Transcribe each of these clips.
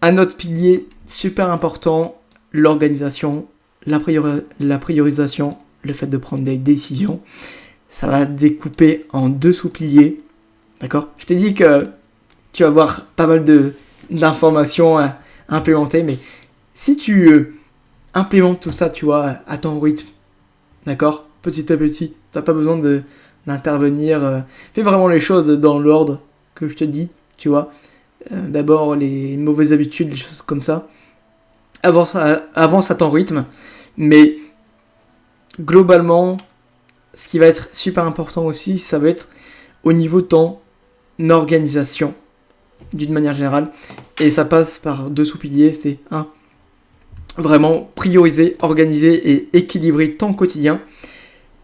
Un autre pilier super important, l'organisation, la priorisation, le fait de prendre des décisions. Ça va découper en 2 sous-piliers. D'accord ? Je t'ai dit que tu vas avoir pas mal d'informations à implémenter, mais si tu implémentes tout ça, tu vois, à ton rythme, d'accord ? Petit à petit, t'as pas besoin d'intervenir. Fais vraiment les choses dans l'ordre que je te dis, tu vois. D'abord, les mauvaises habitudes, les choses comme ça. Avance à ton rythme, mais globalement, ce qui va être super important aussi, ça va être au niveau de ton organisation, d'une manière générale. Et ça passe par 2 sous-piliers, c'est vraiment prioriser, organiser et équilibrer ton quotidien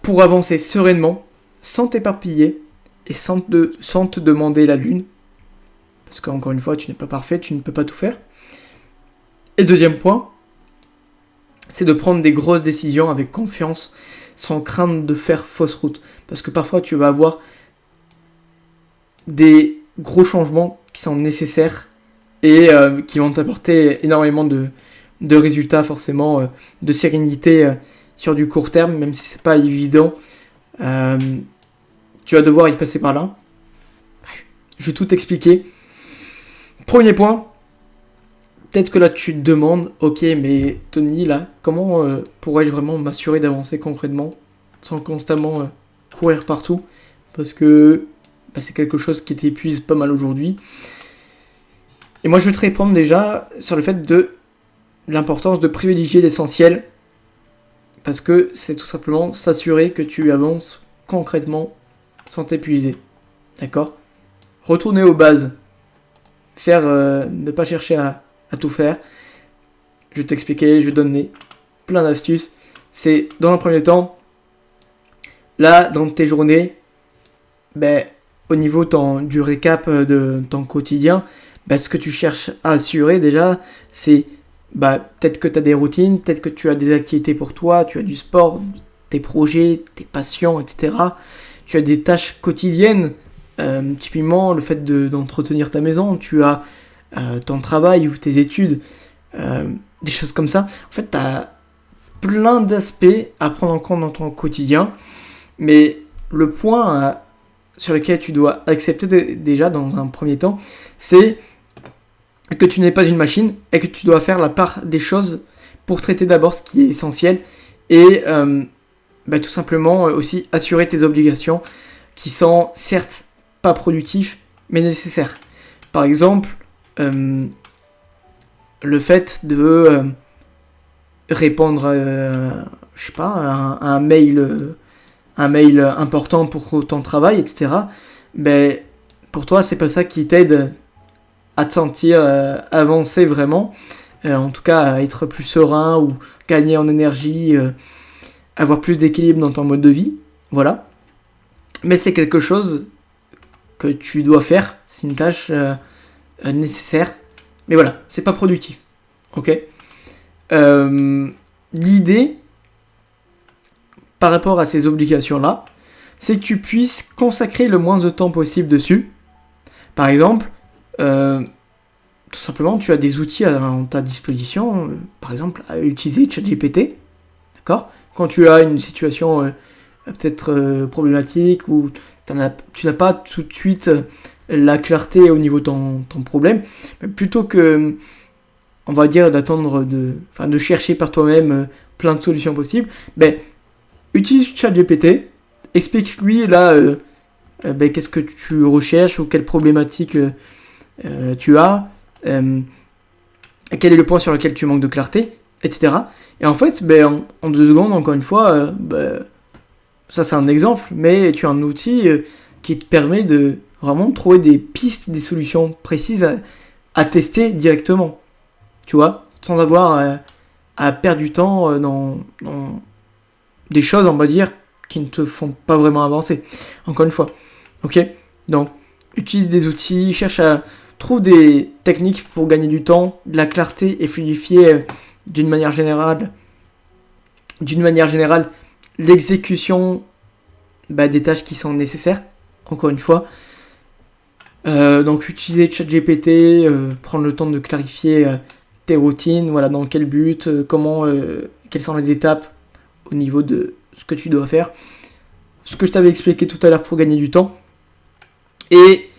pour avancer sereinement, sans t'éparpiller et sans te demander la lune. Parce qu'encore une fois, tu n'es pas parfait, tu ne peux pas tout faire. Et deuxième point, c'est de prendre des grosses décisions avec confiance, sans crainte de faire fausse route. Parce que parfois, tu vas avoir des gros changements qui sont nécessaires et qui vont t'apporter énormément de résultats, forcément, de sérénité sur du court terme, même si c'est pas évident. Tu vas devoir y passer par là. Je vais tout expliquer. Premier point, peut-être que là tu te demandes, ok, mais Tony, là, comment pourrais-je vraiment m'assurer d'avancer concrètement sans constamment courir partout ? Parce que c'est quelque chose qui t'épuise pas mal aujourd'hui. Et moi je vais te répondre déjà sur le fait de l'importance de privilégier l'essentiel, parce que c'est tout simplement s'assurer que tu avances concrètement sans t'épuiser. D'accord ? Retourner aux bases. Ne pas chercher à tout faire. Je vais t'expliquer, je vais donner plein d'astuces. C'est, dans un premier temps, là, dans tes journées, au niveau du récap de ton quotidien, ce que tu cherches à assurer déjà, c'est peut-être que tu as des routines, peut-être que tu as des activités pour toi, tu as du sport, tes projets, tes passions, etc. Tu as des tâches quotidiennes, typiquement le fait d'entretenir ta maison, tu as ton travail ou tes études, des choses comme ça. En fait, tu as plein d'aspects à prendre en compte dans ton quotidien, mais le point sur lequel tu dois accepter déjà dans un premier temps, c'est que tu n'es pas une machine et que tu dois faire la part des choses pour traiter d'abord ce qui est essentiel et tout simplement aussi assurer tes obligations qui sont certes pas productifs mais nécessaires. Par exemple, le fait de répondre à un mail important pour ton travail, etc. Pour toi, c'est pas ça qui t'aide à te sentir avancer vraiment, en tout cas à être plus serein ou gagner en énergie, avoir plus d'équilibre dans ton mode de vie, voilà. Mais c'est quelque chose que tu dois faire, c'est une tâche nécessaire, mais voilà, c'est pas productif, ok. L'idée, par rapport à ces obligations-là, c'est que tu puisses consacrer le moins de temps possible dessus. Par exemple, tout simplement, tu as des outils à ta disposition, par exemple, à utiliser ChatGPT, d'accord ? Quand tu as une situation peut-être problématique ou tu n'as pas tout de suite la clarté au niveau de ton problème, mais plutôt que, on va dire, d'attendre, de chercher par toi-même plein de solutions possibles, utilise ChatGPT, explique-lui là qu'est-ce que tu recherches ou quelle problématique tu as, quel est le point sur lequel tu manques de clarté, etc. Et en fait, en 2 secondes, encore une fois, ça c'est un exemple, mais tu as un outil qui te permet de vraiment trouver des pistes, des solutions précises à tester directement, tu vois, sans avoir à perdre du temps dans des choses, on va dire, qui ne te font pas vraiment avancer. Encore une fois, ok ? Donc, utilise des outils, trouve des techniques pour gagner du temps, de la clarté et fluidifier d'une manière générale l'exécution des tâches qui sont nécessaires. Encore une fois, Donc utiliser ChatGPT, prendre le temps de clarifier tes routines, voilà, dans quel but, quelles sont les étapes au niveau de ce que tu dois faire. Ce que je t'avais expliqué tout à l'heure pour gagner du temps. Et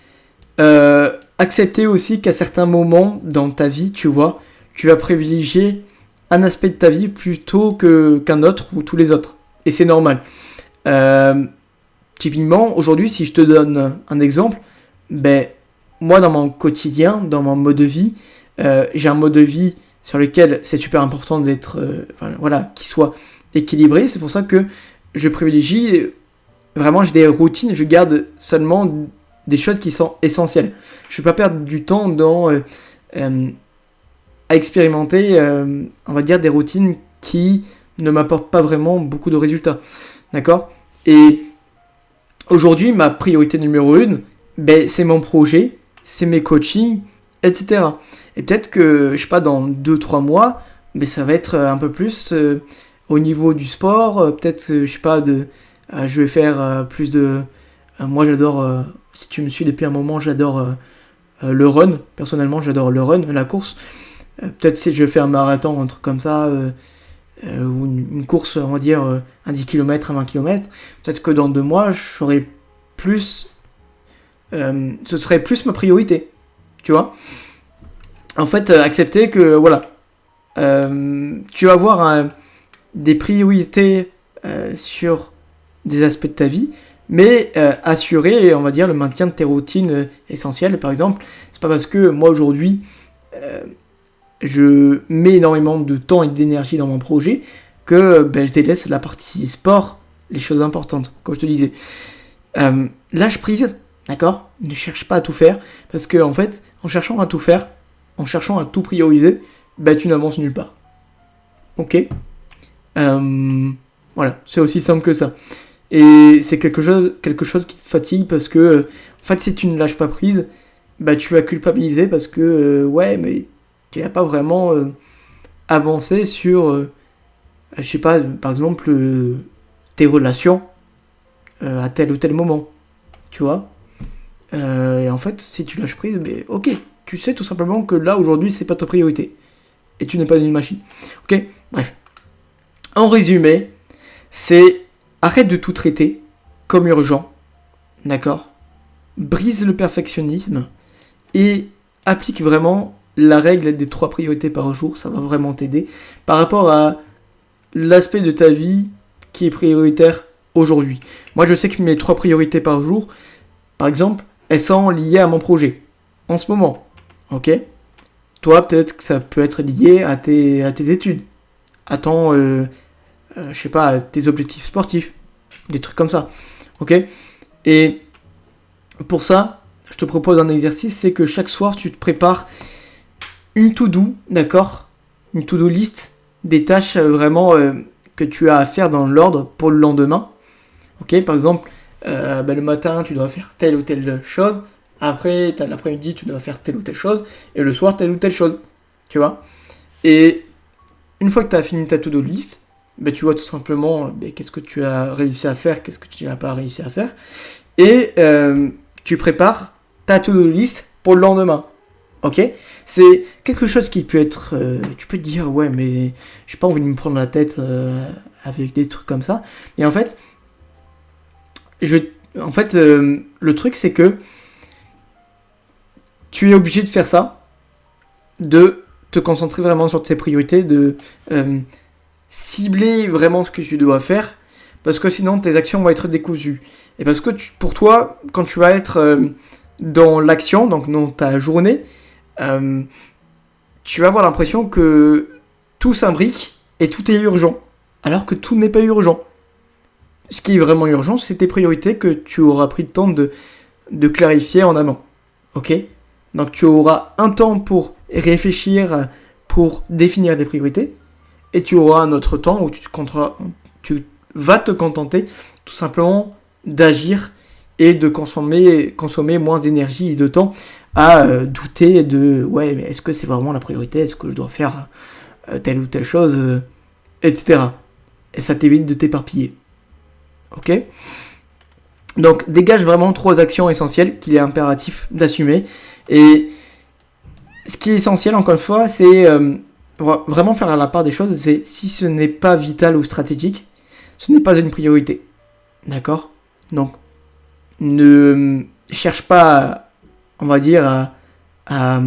accepter aussi qu'à certains moments dans ta vie, tu vois, tu vas privilégier un aspect de ta vie plutôt qu'un autre ou tous les autres. Et c'est normal. Typiquement, aujourd'hui, si je te donne un exemple, moi, dans mon quotidien, dans mon mode de vie, j'ai un mode de vie sur lequel c'est super important d'être, qu'il soit équilibré. C'est pour ça que je privilégie, vraiment, j'ai des routines, je garde seulement des choses qui sont essentielles. Je ne vais pas perdre du temps à expérimenter, on va dire, des routines qui ne m'apportent pas vraiment beaucoup de résultats. D'accord ? Et aujourd'hui, ma priorité numéro 1, c'est mon projet, c'est mes coachings, etc. Et peut-être que, je sais pas, dans 2-3 mois, ça va être un peu plus au niveau du sport, peut-être, je sais pas, je vais faire plus de... moi, j'adore, si tu me suis depuis un moment, j'adore le run. Personnellement, j'adore le run, la course. Peut-être si je vais faire un marathon, un truc comme ça, ou une course, on va dire, un 10 km, un 20 km. Peut-être que dans 2 mois, j'aurai plus... ce serait plus ma priorité. Tu vois ? En fait, accepter que, voilà, tu vas avoir des priorités sur des aspects de ta vie, mais assurer, on va dire, le maintien de tes routines essentielles. Par exemple, c'est pas parce que moi aujourd'hui je mets énormément de temps et d'énergie dans mon projet que je délaisse la partie sport, les choses importantes, comme je te disais. Lâche prise, d'accord ? Ne cherche pas à tout faire, parce que en fait, en cherchant à tout faire, en cherchant à tout prioriser, tu n'avances nulle part. Ok ? Voilà, c'est aussi simple que ça. Et c'est quelque chose qui te fatigue parce que, en fait, si tu ne lâches pas prise, tu vas culpabiliser parce que, mais tu n'as pas vraiment avancé sur, je sais pas, par exemple, tes relations à tel ou tel moment. Tu vois ? Et en fait, si tu lâches prise, ok, tu sais tout simplement que là, aujourd'hui, c'est pas ta priorité. Et tu n'es pas une machine. Ok ? Bref. En résumé, c'est arrête de tout traiter comme urgent, d'accord ? Brise le perfectionnisme et applique vraiment la règle des 3 priorités par jour, ça va vraiment t'aider par rapport à l'aspect de ta vie qui est prioritaire aujourd'hui. Moi, je sais que mes 3 priorités par jour, par exemple, elles sont liées à mon projet, en ce moment, ok ? Toi, peut-être que ça peut être lié à tes études, à ton... je sais pas, tes objectifs sportifs, des trucs comme ça, ok ? Et pour ça, je te propose un exercice, c'est que chaque soir, tu te prépares une to-do, d'accord ? Une to-do list des tâches vraiment que tu as à faire dans l'ordre pour le lendemain, ok ? Par exemple, le matin, tu dois faire telle ou telle chose, après, l'après-midi, tu dois faire telle ou telle chose, et le soir, telle ou telle chose, tu vois ? Et une fois que tu as fini ta to-do list, tu vois tout simplement qu'est-ce que tu as réussi à faire, qu'est-ce que tu n'as pas réussi à faire. Et tu prépares ta to-do list pour le lendemain. Ok ? C'est quelque chose qui peut être... tu peux te dire, ouais, mais j'ai pas envie de me prendre la tête avec des trucs comme ça. Et en fait, le truc, c'est que tu es obligé de faire ça, de te concentrer vraiment sur tes priorités, de... cibler vraiment ce que tu dois faire, parce que sinon tes actions vont être décousues. Et parce que pour toi, quand tu vas être dans l'action, donc dans ta journée, tu vas avoir l'impression que tout s'imbrique et tout est urgent, alors que tout n'est pas urgent. Ce qui est vraiment urgent, c'est tes priorités que tu auras pris le temps de clarifier en amont. Ok ? Donc tu auras un temps pour réfléchir, pour définir des priorités, et tu auras un autre temps où tu vas te contenter tout simplement d'agir et de consommer moins d'énergie et de temps à douter de ouais, mais est-ce que c'est vraiment la priorité, est-ce que je dois faire telle ou telle chose, etc. Et ça t'évite de t'éparpiller. Ok ? Donc dégage vraiment 3 actions essentielles qu'il est impératif d'assumer. Et ce qui est essentiel, encore une fois, c'est vraiment faire la part des choses. C'est si ce n'est pas vital ou stratégique, ce n'est pas une priorité. D'accord ? Donc ne cherche pas, on va dire, à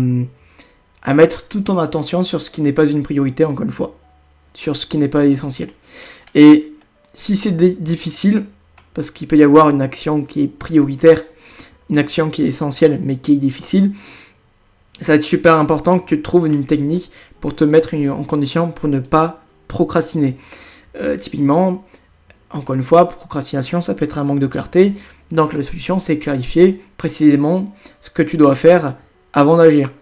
mettre toute ton attention sur ce qui n'est pas une priorité, encore une fois. Sur ce qui n'est pas essentiel. Et si c'est difficile, parce qu'il peut y avoir une action qui est prioritaire, une action qui est essentielle mais qui est difficile, ça va être super important que tu trouves une technique pour te mettre en condition pour ne pas procrastiner. Typiquement, encore une fois, procrastination, ça peut être un manque de clarté. Donc la solution, c'est clarifier précisément ce que tu dois faire avant d'agir.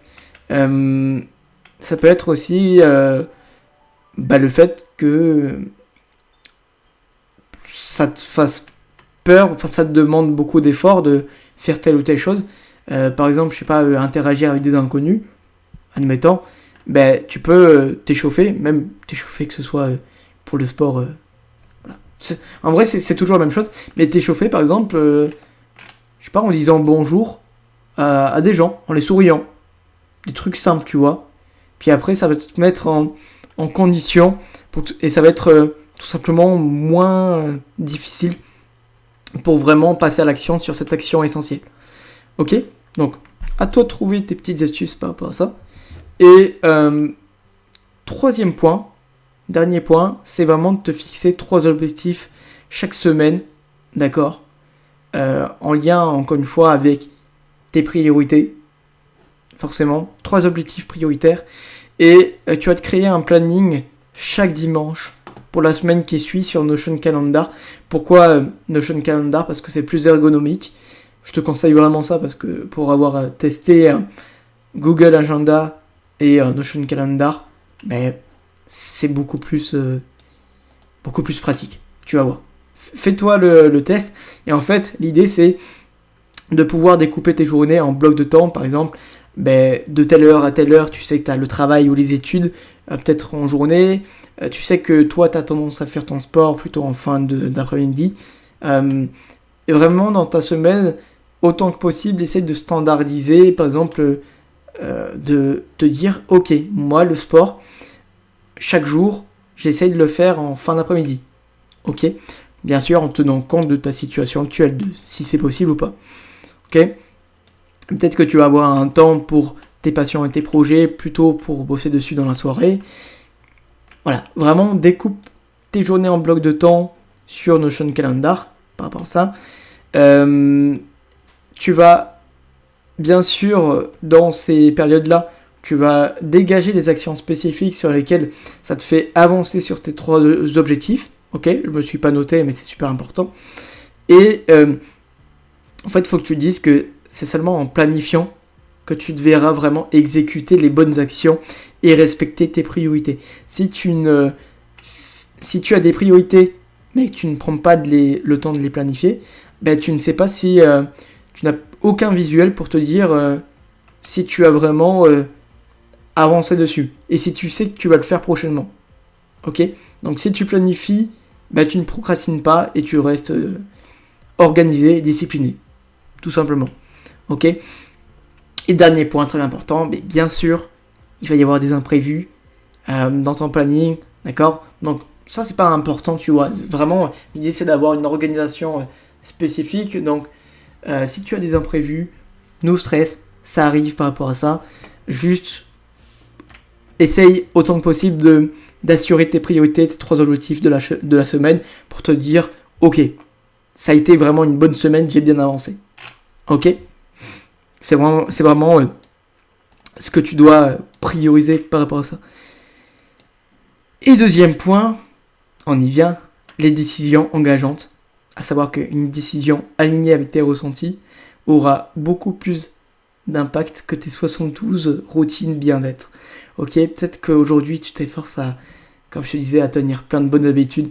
Ça peut être aussi le fait que ça te fasse peur, enfin, ça te demande beaucoup d'efforts de faire telle ou telle chose. Par exemple, je sais pas, interagir avec des inconnus, admettons, tu peux t'échauffer, même t'échauffer que ce soit pour le sport. Voilà. En vrai, c'est toujours la même chose, mais t'échauffer, par exemple, je sais pas, en disant bonjour à des gens, en les souriant. Des trucs simples, tu vois. Puis après, ça va te mettre en condition, et ça va être tout simplement moins difficile pour vraiment passer à l'action sur cette action essentielle. Ok ? Donc, à toi de trouver tes petites astuces par rapport à ça. Et troisième point, dernier point, c'est vraiment de te fixer 3 objectifs chaque semaine, d'accord ? En lien, encore une fois, avec tes priorités. Forcément, 3 objectifs prioritaires. Et tu vas te créer un planning chaque dimanche pour la semaine qui suit sur Notion Calendar. Pourquoi Notion Calendar ? Parce que c'est plus ergonomique. Je te conseille vraiment ça parce que pour avoir testé Google Agenda et Notion Calendar, c'est beaucoup plus pratique. Tu vas voir. Fais-toi le test. Et en fait, l'idée c'est de pouvoir découper tes journées en blocs de temps. Par exemple, de telle heure à telle heure, tu sais que tu as le travail ou les études, peut-être en journée. Tu sais que toi, tu as tendance à faire ton sport plutôt en fin d'après-midi. Et vraiment, dans ta semaine, autant que possible, essaie de standardiser. Par exemple, de te dire, ok, moi, le sport, chaque jour, j'essaie de le faire en fin d'après-midi. Ok ? Bien sûr, en tenant compte de ta situation actuelle, de si c'est possible ou pas. Ok ? Peut-être que tu vas avoir un temps pour tes passions et tes projets, plutôt pour bosser dessus dans la soirée. Voilà, vraiment découpe tes journées en blocs de temps sur Notion Calendar par rapport à ça. Tu vas, bien sûr, dans ces périodes-là, tu vas dégager des actions spécifiques sur lesquelles ça te fait avancer sur tes 3 objectifs. Ok, je ne me suis pas noté, mais c'est super important. Et en fait, il faut que tu te dises que c'est seulement en planifiant que tu te verras vraiment exécuter les bonnes actions et respecter tes priorités. Si tu as des priorités, mais que tu ne prends pas le temps de les planifier, tu ne sais pas si tu n'as aucun visuel pour te dire si tu as vraiment avancé dessus. Et si tu sais que tu vas le faire prochainement. Ok ? Donc si tu planifies, tu ne procrastines pas et tu restes organisé et discipliné. Tout simplement. Ok ? Et dernier point très important, bien sûr, il va y avoir des imprévus dans ton planning, d'accord ? Donc ça c'est pas important, tu vois. Vraiment, l'idée c'est d'avoir une organisation spécifique. Donc si tu as des imprévus, no stress, ça arrive par rapport à ça. Juste essaye autant que possible d'assurer tes priorités, tes 3 objectifs de la semaine pour te dire, ok, ça a été vraiment une bonne semaine, j'ai bien avancé. Ok ? C'est vraiment ce que tu dois prioriser par rapport à ça. Et deuxième point, on y vient, les décisions engageantes. À savoir qu'une décision alignée avec tes ressentis aura beaucoup plus d'impact que tes 72 routines bien-être. Ok, peut-être qu'aujourd'hui tu t'efforces à, comme je te disais, à tenir plein de bonnes habitudes.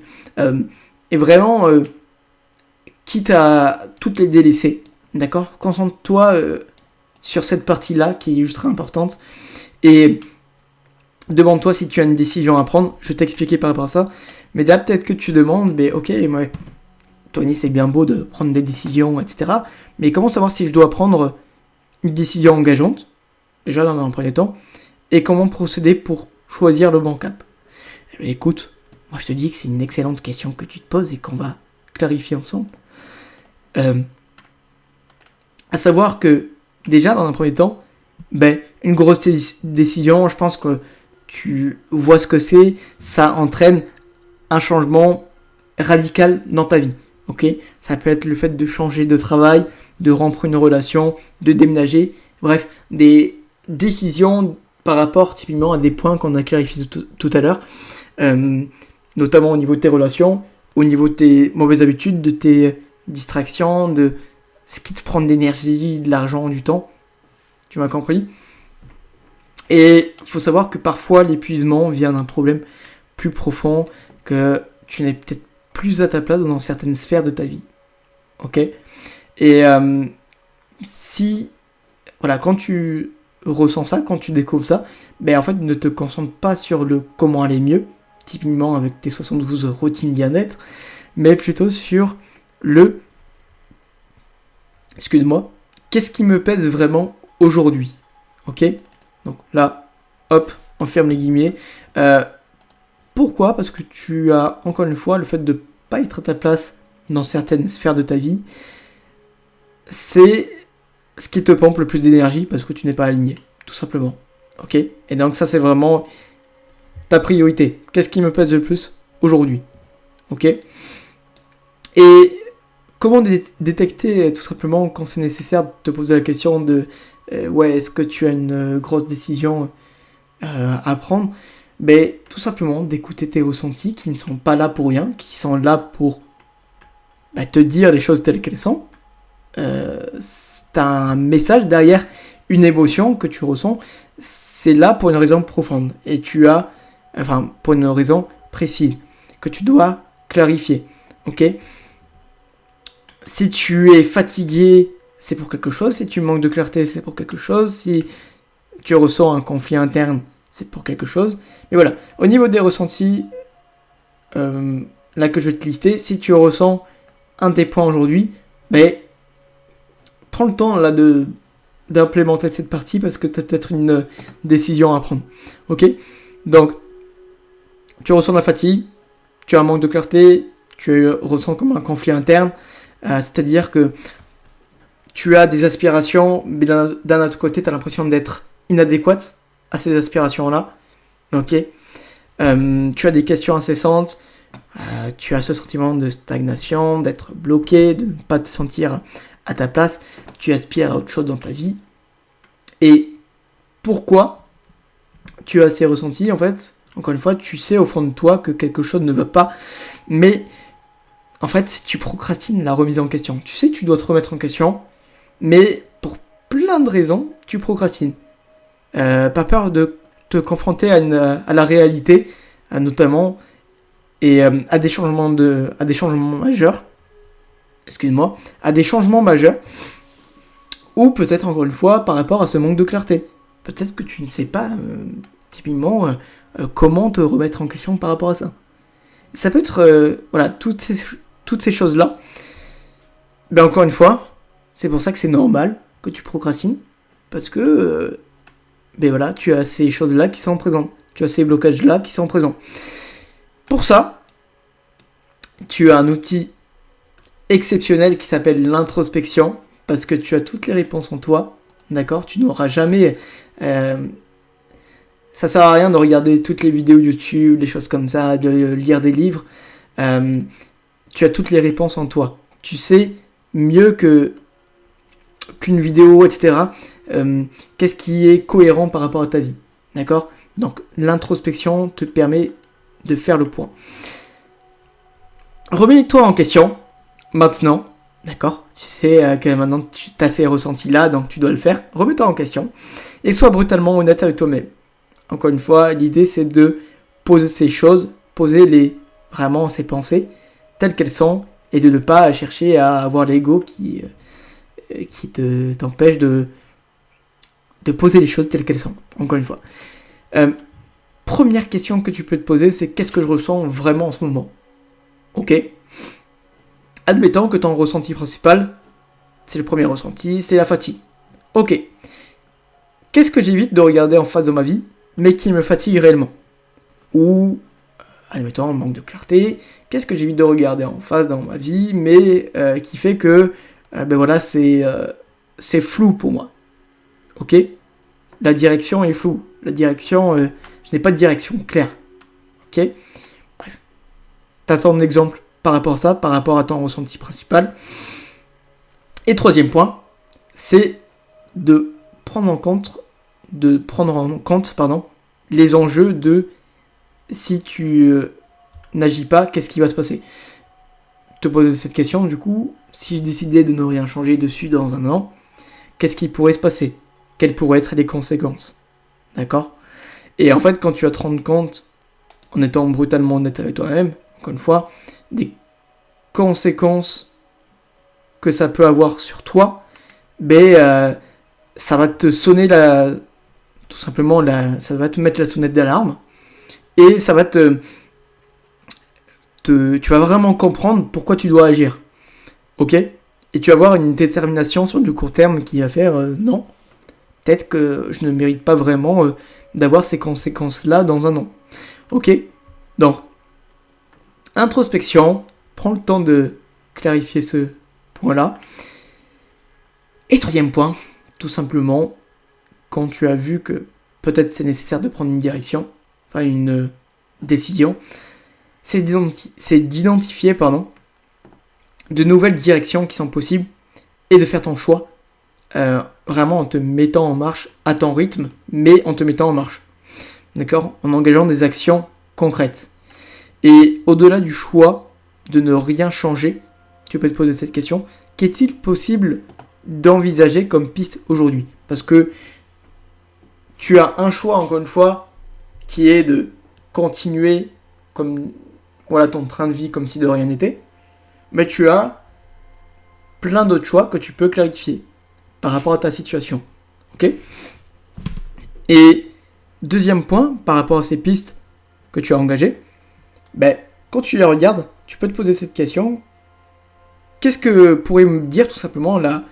Et vraiment, quitte à toutes les délaisser, d'accord ? Concentre-toi sur cette partie-là qui est ultra importante. Et demande-toi si tu as une décision à prendre. Je vais t'expliquer par rapport à ça. Mais là, peut-être que tu demandes, ok, Tony, c'est bien beau de prendre des décisions, etc. Mais comment savoir si je dois prendre une décision engageante, déjà dans un premier temps, et comment procéder pour choisir le bon cap? Eh bien, écoute, moi je te dis que c'est une excellente question que tu te poses et qu'on va clarifier ensemble. À savoir que, déjà dans un premier temps, une grosse décision, je pense que tu vois ce que c'est, ça entraîne un changement radical dans ta vie. Ok, ça peut être le fait de changer de travail, de rompre une relation, de déménager, bref, des décisions par rapport typiquement à des points qu'on a clarifiés tout à l'heure, notamment au niveau de tes relations, au niveau de tes mauvaises habitudes, de tes distractions, de ce qui te prend de l'énergie, de l'argent, du temps. Tu m'as compris? Et il faut savoir que parfois l'épuisement vient d'un problème plus profond, que tu n'es peut-être plus à ta place dans certaines sphères de ta vie. Ok? Et si, voilà, quand tu ressens ça, quand tu découvres ça, en fait, ne te concentre pas sur le comment aller mieux, typiquement avec tes 72 routines bien-être, mais plutôt sur le, excuse-moi, qu'est-ce qui me pèse vraiment aujourd'hui? Ok? Donc là, hop, on ferme les guillemets. Pourquoi? Parce que tu as, encore une fois, le fait de ne pas être à ta place dans certaines sphères de ta vie, c'est ce qui te pompe le plus d'énergie parce que tu n'es pas aligné, tout simplement. Ok? Et donc ça, c'est vraiment ta priorité. Qu'est-ce qui me pèse le plus aujourd'hui? Ok? Et comment détecter tout simplement quand c'est nécessaire de te poser la question de est-ce que tu as une grosse décision à prendre? Tout simplement d'écouter tes ressentis qui ne sont pas là pour rien, qui sont là pour te dire les choses telles qu'elles sont. C'est un message derrière une émotion que tu ressens, c'est là pour une raison profonde et pour une raison précise que tu dois clarifier. Ok? Si tu es fatigué, c'est pour quelque chose. Si tu manques de clarté, c'est pour quelque chose. Si tu ressens un conflit interne, c'est pour quelque chose. Mais voilà, au niveau des ressentis, là que je vais te lister, si tu ressens un des points aujourd'hui, prends le temps là d'implémenter cette partie parce que tu as peut-être une décision à prendre. Ok? Donc, tu ressens de la fatigue, tu as un manque de clarté, tu ressens comme un conflit interne, c'est-à-dire que tu as des aspirations, mais d'un autre côté, tu as l'impression d'être inadéquate à ces aspirations-là. Ok? Tu as des questions incessantes, tu as ce sentiment de stagnation, d'être bloqué, de ne pas te sentir à ta place, tu aspires à autre chose dans ta vie. Et pourquoi tu as ces ressentis? En fait, encore une fois, tu sais au fond de toi que quelque chose ne va pas, mais en fait, tu procrastines la remise en question. Tu sais que tu dois te remettre en question, mais pour plein de raisons, tu procrastines. Pas peur de te confronter à la réalité, notamment, et à des changements majeurs. Excuse-moi, à des changements majeurs, ou peut-être encore une fois par rapport à ce manque de clarté. Peut-être que tu ne sais pas typiquement comment te remettre en question par rapport à ça. Ça peut être toutes ces choses-là. Encore une fois, c'est pour ça que c'est normal que tu procrastines, parce que tu as ces choses-là qui sont présentes, tu as ces blocages-là qui sont présents. Pour ça, tu as un outil exceptionnel qui s'appelle l'introspection, parce que tu as toutes les réponses en toi, d'accord? Tu n'auras jamais... ça sert à rien de regarder toutes les vidéos YouTube, des choses comme ça, de lire des livres. Tu as toutes les réponses en toi. Tu sais mieux qu'une vidéo, etc. Qu'est-ce qui est cohérent par rapport à ta vie, d'accord? Donc l'introspection te permet de faire le point. Remets-toi en question, maintenant, d'accord? Tu sais que maintenant tu as ces ressentis-là, donc tu dois le faire. Remets-toi en question et sois brutalement honnête avec toi-même. Encore une fois, l'idée c'est de poser ces choses, vraiment ces pensées telles qu'elles sont et de ne pas chercher à avoir l'ego qui t'empêche de poser les choses telles qu'elles sont. Encore une fois. Première question que tu peux te poser, c'est qu'est-ce que je ressens vraiment en ce moment? Ok. admettons que ton ressenti principal, c'est le premier ressenti, c'est la fatigue. Ok. Qu'est-ce que j'évite de regarder en face de ma vie, mais qui me fatigue réellement? Ou, admettons, manque de clarté. Qu'est-ce que j'évite de regarder en face dans ma vie, mais qui fait que, c'est flou pour moi. Ok? La direction est floue. La direction, je n'ai pas de direction claire. Ok? Bref. T'attends un exemple par rapport à ça, par rapport à ton ressenti principal. Et troisième point, c'est de prendre en compte, les enjeux de si tu n'agis pas, qu'est-ce qui va se passer? Te poser cette question, du coup, si je décidais de ne rien changer dessus dans un an, qu'est-ce qui pourrait se passer? Quelles pourraient être les conséquences? D'accord? Et en fait, quand tu vas te rendre compte, en étant brutalement honnête avec toi-même, encore une fois, des conséquences que ça peut avoir sur toi, ça va te sonner ça va te mettre la sonnette d'alarme, et ça va tu vas vraiment comprendre pourquoi tu dois agir. Ok? Et tu vas avoir une détermination sur le court terme qui va faire non, peut-être que je ne mérite pas vraiment d'avoir ces conséquences-là dans un an. Ok? Donc, introspection, prends le temps de clarifier ce point-là. Et troisième point, tout simplement, quand tu as vu que peut-être c'est nécessaire de prendre une direction, enfin une décision, c'est d'identifier de nouvelles directions qui sont possibles et de faire ton choix vraiment en te mettant en marche à ton rythme, mais en te mettant en marche. D'accord? En engageant des actions concrètes. Et au-delà du choix de ne rien changer, tu peux te poser cette question, qu'est-il possible d'envisager comme piste aujourd'hui? Parce que tu as un choix, encore une fois, qui est de continuer comme ton train de vie comme si de rien n'était, mais tu as plein d'autres choix que tu peux clarifier par rapport à ta situation. Ok? Et deuxième point, par rapport à ces pistes que tu as engagées, quand tu les regardes, tu peux te poser cette question. Qu'est-ce que pourrait me dire tout simplement là,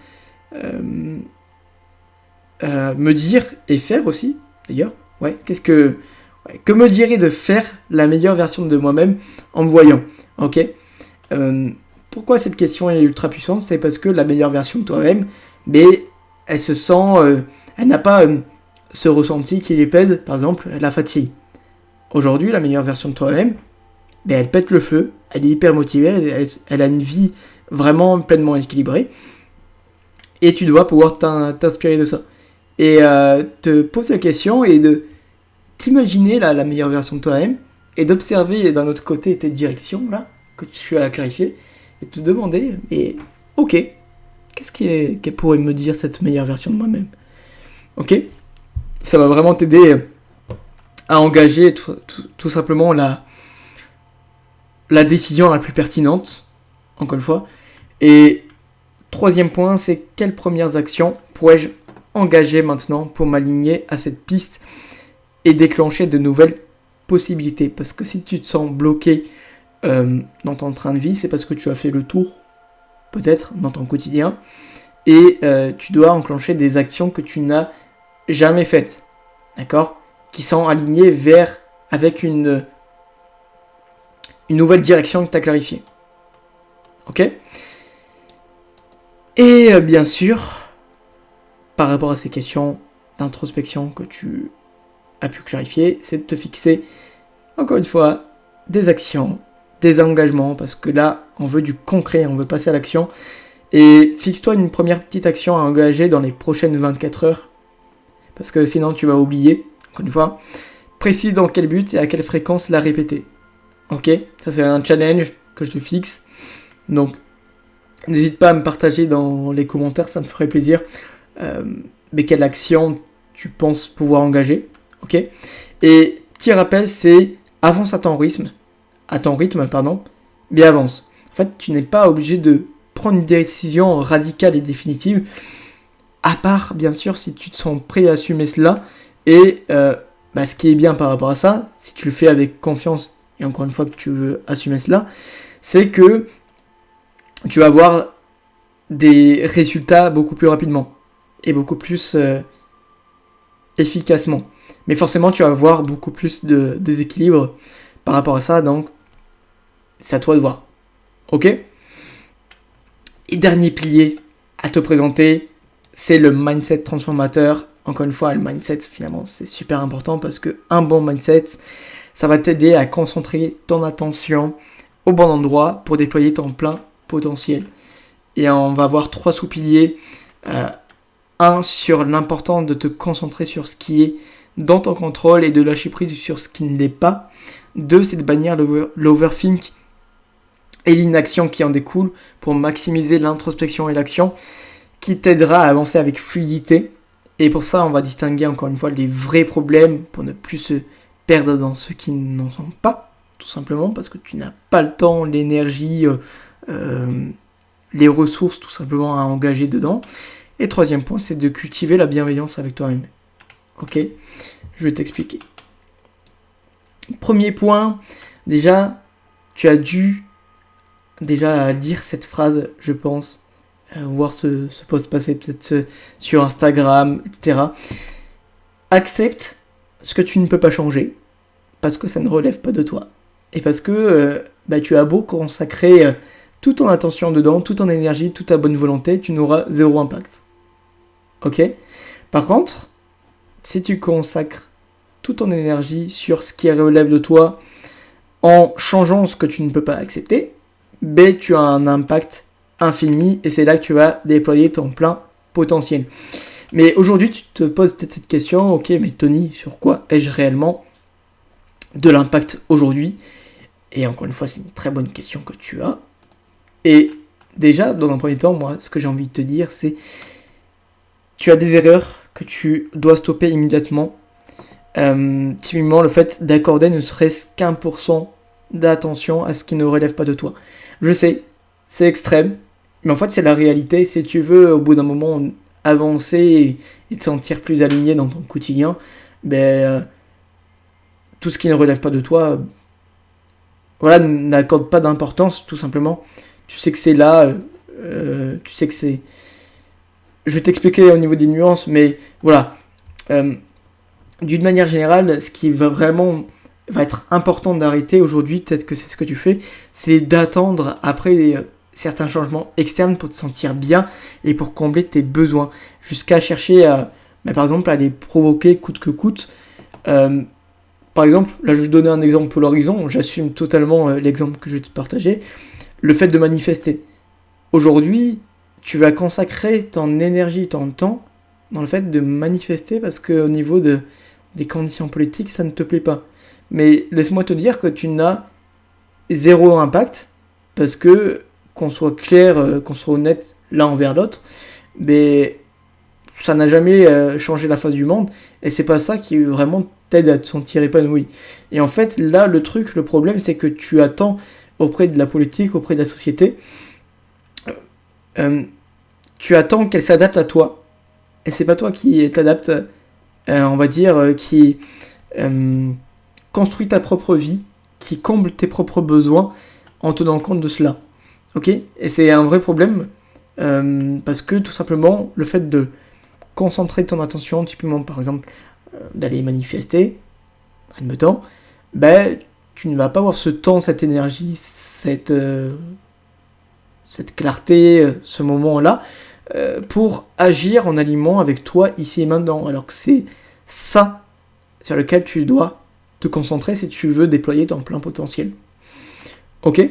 me dire et faire aussi, d'ailleurs, que me dirait de faire la meilleure version de moi-même en me voyant? Ok? Pourquoi cette question est ultra puissante? C'est parce que la meilleure version de toi-même, elle se sent, elle n'a pas ce ressenti qui lui pèse, par exemple la fatigue. Aujourd'hui, la meilleure version de toi-même, elle pète le feu, elle est hyper motivée, elle a une vie vraiment pleinement équilibrée, et tu dois pouvoir t'inspirer de ça. Et te poser la question et de t'imaginer la meilleure version de toi-même, et d'observer d'un autre côté tes directions là, que tu as clarifiées, et te demander, ok, qu'elle pourrait me dire cette meilleure version de moi-même? Ok? Ça va vraiment t'aider à engager tout simplement la décision la plus pertinente, encore une fois. Et troisième point, c'est quelles premières actions pourrais-je engager maintenant pour m'aligner à cette piste et déclencher de nouvelles possibilités? Parce que si tu te sens bloqué dans ton train de vie, c'est parce que tu as fait le tour, peut-être, dans ton quotidien, et tu dois enclencher des actions que tu n'as jamais faites, d'accord? Qui sont alignées avec une nouvelle direction que tu as clarifiée. Ok? Et bien sûr, par rapport à ces questions d'introspection que tu as pu clarifier, c'est de te fixer, encore une fois, des actions, des engagements, parce que là, on veut du concret, on veut passer à l'action. Et fixe-toi une première petite action à engager dans les prochaines 24 heures, parce que sinon tu vas oublier, encore une fois. Précise dans quel but et à quelle fréquence la répéter. Ok? Ça c'est un challenge que je te fixe. Donc, n'hésite pas à me partager dans les commentaires, ça me ferait plaisir. Mais quelle action tu penses pouvoir engager? Ok? Et petit rappel, c'est avance à ton rythme, mais avance. En fait, tu n'es pas obligé de prendre une décision radicale et définitive, à part, bien sûr, si tu te sens prêt à assumer cela. Et ce qui est bien par rapport à ça, si tu le fais avec confiance, et encore une fois que tu veux assumer cela, c'est que tu vas avoir des résultats beaucoup plus rapidement et beaucoup plus efficacement. Mais forcément, tu vas avoir beaucoup plus de déséquilibre par rapport à ça, donc c'est à toi de voir. Ok ? Et dernier pilier à te présenter, c'est le mindset transformateur. Encore une fois, le mindset, finalement, c'est super important parce qu'un bon mindset, ça va t'aider à concentrer ton attention au bon endroit pour déployer ton plein potentiel. Et on va avoir 3 sous-piliers. Un, sur l'importance de te concentrer sur ce qui est dans ton contrôle et de lâcher prise sur ce qui ne l'est pas. 2, c'est de bannir l'overthink et l'inaction qui en découle pour maximiser l'introspection et l'action qui t'aidera à avancer avec fluidité. Et pour ça, on va distinguer encore une fois les vrais problèmes pour ne plus se perdre dans ceux qui n'en sont pas, tout simplement parce que tu n'as pas le temps, l'énergie, les ressources tout simplement à engager dedans. Et troisième point, c'est de cultiver la bienveillance avec toi-même. Ok ? Je vais t'expliquer. Premier point, déjà, tu as dû déjà lire cette phrase, je pense, voir ce post passer peut-être sur Instagram, etc. Accepte ce que tu ne peux pas changer, parce que ça ne relève pas de toi. Et parce que tu as beau consacrer toute ton attention dedans, toute ton énergie, toute ta bonne volonté, tu n'auras zéro impact. Ok ? Par contre, si tu consacres toute ton énergie sur ce qui relève de toi, en changeant ce que tu ne peux pas accepter, tu as un impact infini et c'est là que tu vas déployer ton plein potentiel. Mais aujourd'hui, tu te poses peut-être cette question, ok, mais Tony, sur quoi ai-je réellement de l'impact aujourd'hui ? Et encore une fois, c'est une très bonne question que tu as. Et déjà, dans un premier temps, moi, ce que j'ai envie de te dire, c'est tu as des erreurs que tu dois stopper immédiatement. Typiquement, le fait d'accorder ne serait-ce qu'1% d'attention à ce qui ne relève pas de toi. Je sais, c'est extrême, mais en fait, c'est la réalité. Si tu veux, au bout d'un moment, avancer et te sentir plus aligné dans ton quotidien, tout ce qui ne relève pas de toi, voilà, n'accorde pas d'importance, tout simplement. Tu sais que c'est là, tu sais que c'est... Je vais t'expliquer au niveau des nuances, mais voilà. D'une manière générale, ce qui va être important d'arrêter aujourd'hui, peut-être que c'est ce que tu fais, c'est d'attendre après certains changements externes pour te sentir bien et pour combler tes besoins, jusqu'à chercher par exemple à les provoquer coûte que coûte. Par exemple, là je vais te donner un exemple pour l'horizon, j'assume totalement l'exemple que je vais te partager, le fait de manifester. Aujourd'hui, tu vas consacrer ton énergie, ton temps dans le fait de manifester parce qu'au niveau des conditions politiques, ça ne te plaît pas. Mais laisse-moi te dire que tu n'as zéro impact parce que, qu'on soit clair, qu'on soit honnête l'un envers l'autre, mais ça n'a jamais changé la face du monde et c'est pas ça qui vraiment t'aide à te sentir épanoui. Et en fait, là, le problème, c'est que tu attends auprès de la politique, auprès de la société, tu attends qu'elle s'adapte à toi. Et c'est pas toi qui t'adapte, on va dire, qui construit ta propre vie, qui comble tes propres besoins en tenant compte de cela. Ok ? Et c'est un vrai problème, parce que tout simplement, le fait de concentrer ton attention, typiquement par exemple, d'aller manifester, admettons, tu ne vas pas avoir ce temps, cette énergie, cette clarté, ce moment-là, pour agir en aliment avec toi ici et maintenant, alors que c'est ça sur lequel tu dois te concentrer si tu veux déployer ton plein potentiel. Ok ?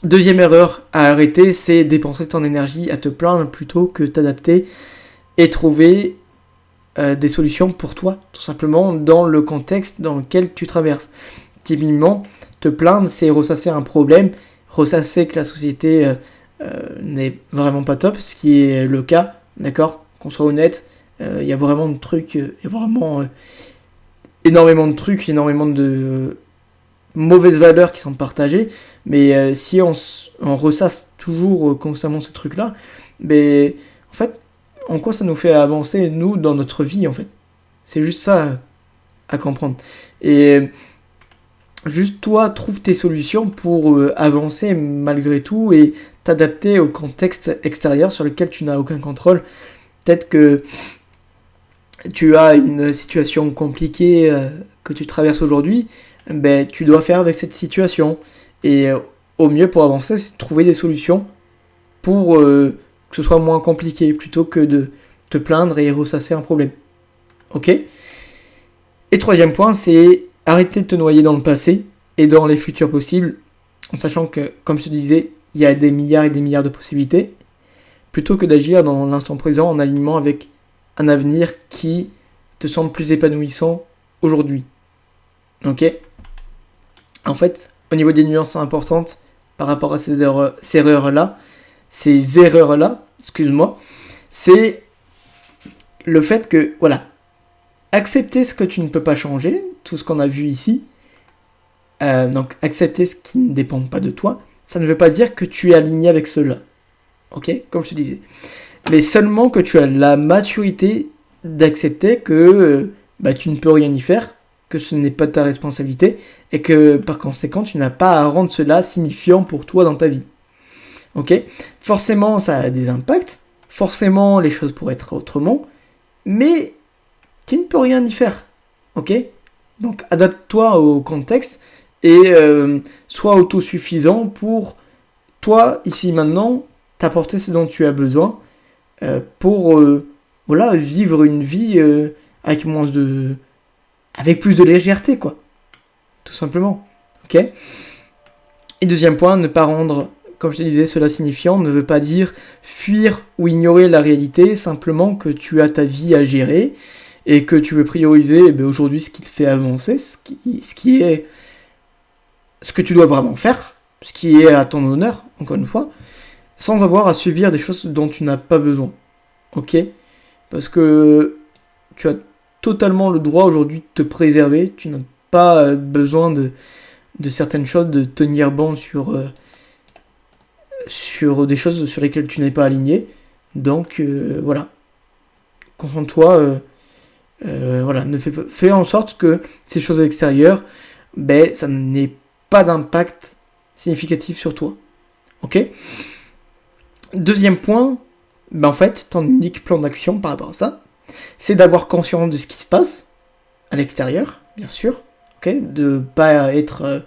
Deuxième erreur à arrêter, c'est dépenser ton énergie à te plaindre plutôt que t'adapter et trouver des solutions pour toi, tout simplement dans le contexte dans lequel tu traverses. Typiquement, te plaindre, c'est ressasser un problème, ressasser que la société n'est vraiment pas top, ce qui est le cas, d'accord ? Qu'on soit honnête, il y a vraiment de trucs, il y a vraiment énormément de trucs, énormément de mauvaises valeurs qui sont partagées, mais si on ressasse toujours constamment ces trucs-là, en fait, en quoi ça nous fait avancer, nous, dans notre vie, en fait ? C'est juste ça à comprendre. Et Juste toi, trouve tes solutions pour avancer malgré tout et t'adapter au contexte extérieur sur lequel tu n'as aucun contrôle. Peut-être que tu as une situation compliquée que tu traverses aujourd'hui, ben, tu dois faire avec cette situation. Et au mieux pour avancer, c'est de trouver des solutions pour que ce soit moins compliqué, plutôt que de te plaindre et ressasser un problème. Ok ? Et troisième point, c'est arrêter de te noyer dans le passé et dans les futurs possibles, en sachant que, comme je te disais, il y a des milliards et des milliards de possibilités, plutôt que d'agir dans l'instant présent en alignement avec un avenir qui te semble plus épanouissant aujourd'hui. Ok ? En fait, au niveau des nuances importantes par rapport à ces erreurs-là, c'est le fait que, voilà, accepter ce que tu ne peux pas changer, tout ce qu'on a vu ici, donc accepter ce qui ne dépend pas de toi, ça ne veut pas dire que tu es aligné avec cela. Ok ? Comme je te disais. Mais seulement que tu as la maturité d'accepter que tu ne peux rien y faire, que ce n'est pas ta responsabilité, et que par conséquent tu n'as pas à rendre cela signifiant pour toi dans ta vie. Ok ? Forcément ça a des impacts, forcément les choses pourraient être autrement, mais tu ne peux rien y faire. Ok ? Donc adapte-toi au contexte et sois autosuffisant pour toi, ici maintenant, t'apporter ce dont tu as besoin pour vivre une vie avec avec plus de légèreté, quoi. Tout simplement. Ok ? Et deuxième point, ne pas rendre, comme je te disais, cela signifiant ne veut pas dire fuir ou ignorer la réalité, simplement que tu as ta vie à gérer et que tu veux prioriser aujourd'hui ce qui te fait avancer, ce que tu dois vraiment faire, ce qui est à ton honneur, encore une fois, sans avoir à subir des choses dont tu n'as pas besoin. Ok ? Parce que tu as totalement le droit aujourd'hui de te préserver, tu n'as pas besoin de certaines choses, de tenir bon sur des choses sur lesquelles tu n'es pas aligné. Donc voilà, concentre-toi, fais en sorte que ces choses extérieures, ça n'ait pas d'impact significatif sur toi. Ok ? Deuxième point, en fait, ton unique plan d'action par rapport à ça, c'est d'avoir conscience de ce qui se passe à l'extérieur, bien sûr, ok, de pas être,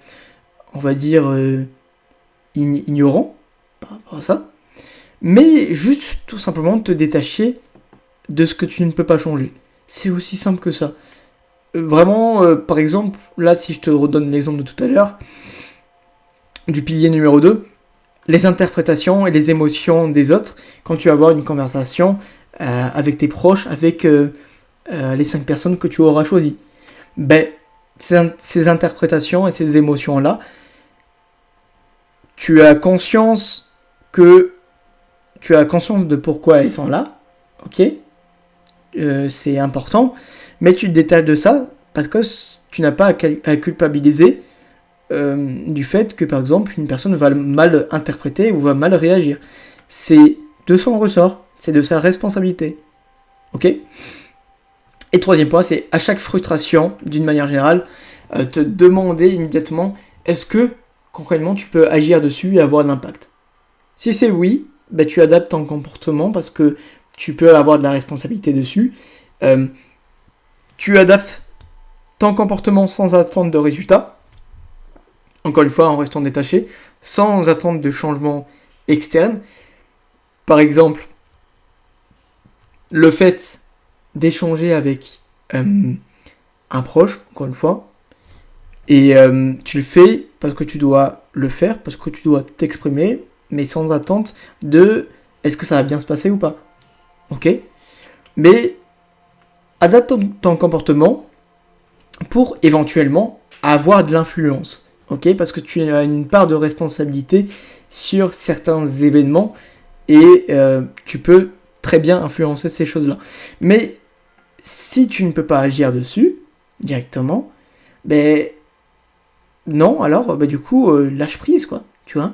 ignorant par rapport à ça, mais juste tout simplement te détacher de ce que tu ne peux pas changer. C'est aussi simple que ça. Vraiment, par exemple, là, si je te redonne l'exemple de tout à l'heure, du pilier numéro 2, les interprétations et les émotions des autres, quand tu vas avoir une conversation avec tes proches, avec les 5 personnes que tu auras choisies. Ces interprétations et ces émotions-là, tu as conscience de pourquoi elles sont là, ok ? C'est important, mais tu te détaches de ça parce que tu n'as pas à culpabiliser du fait que, par exemple, une personne va mal interpréter ou va mal réagir. C'est de son ressort, c'est de sa responsabilité. Ok ? Et troisième point, c'est à chaque frustration, d'une manière générale, te demander immédiatement est-ce que, concrètement, tu peux agir dessus et avoir de l'impact. Si c'est oui, tu adaptes ton comportement parce que tu peux avoir de la responsabilité dessus. Tu adaptes ton comportement sans attendre de résultat. Encore une fois, en restant détaché, sans attendre de changement externe. Par exemple, le fait d'échanger avec un proche, encore une fois, et tu le fais parce que tu dois le faire, parce que tu dois t'exprimer, mais sans attente de est-ce que ça va bien se passer ou pas. Ok ? Mais adapte ton comportement pour éventuellement avoir de l'influence. Ok ? Parce que tu as une part de responsabilité sur certains événements et tu peux très bien influencer ces choses-là. Mais si tu ne peux pas agir dessus directement, non, alors du coup, lâche prise, quoi. Tu vois ?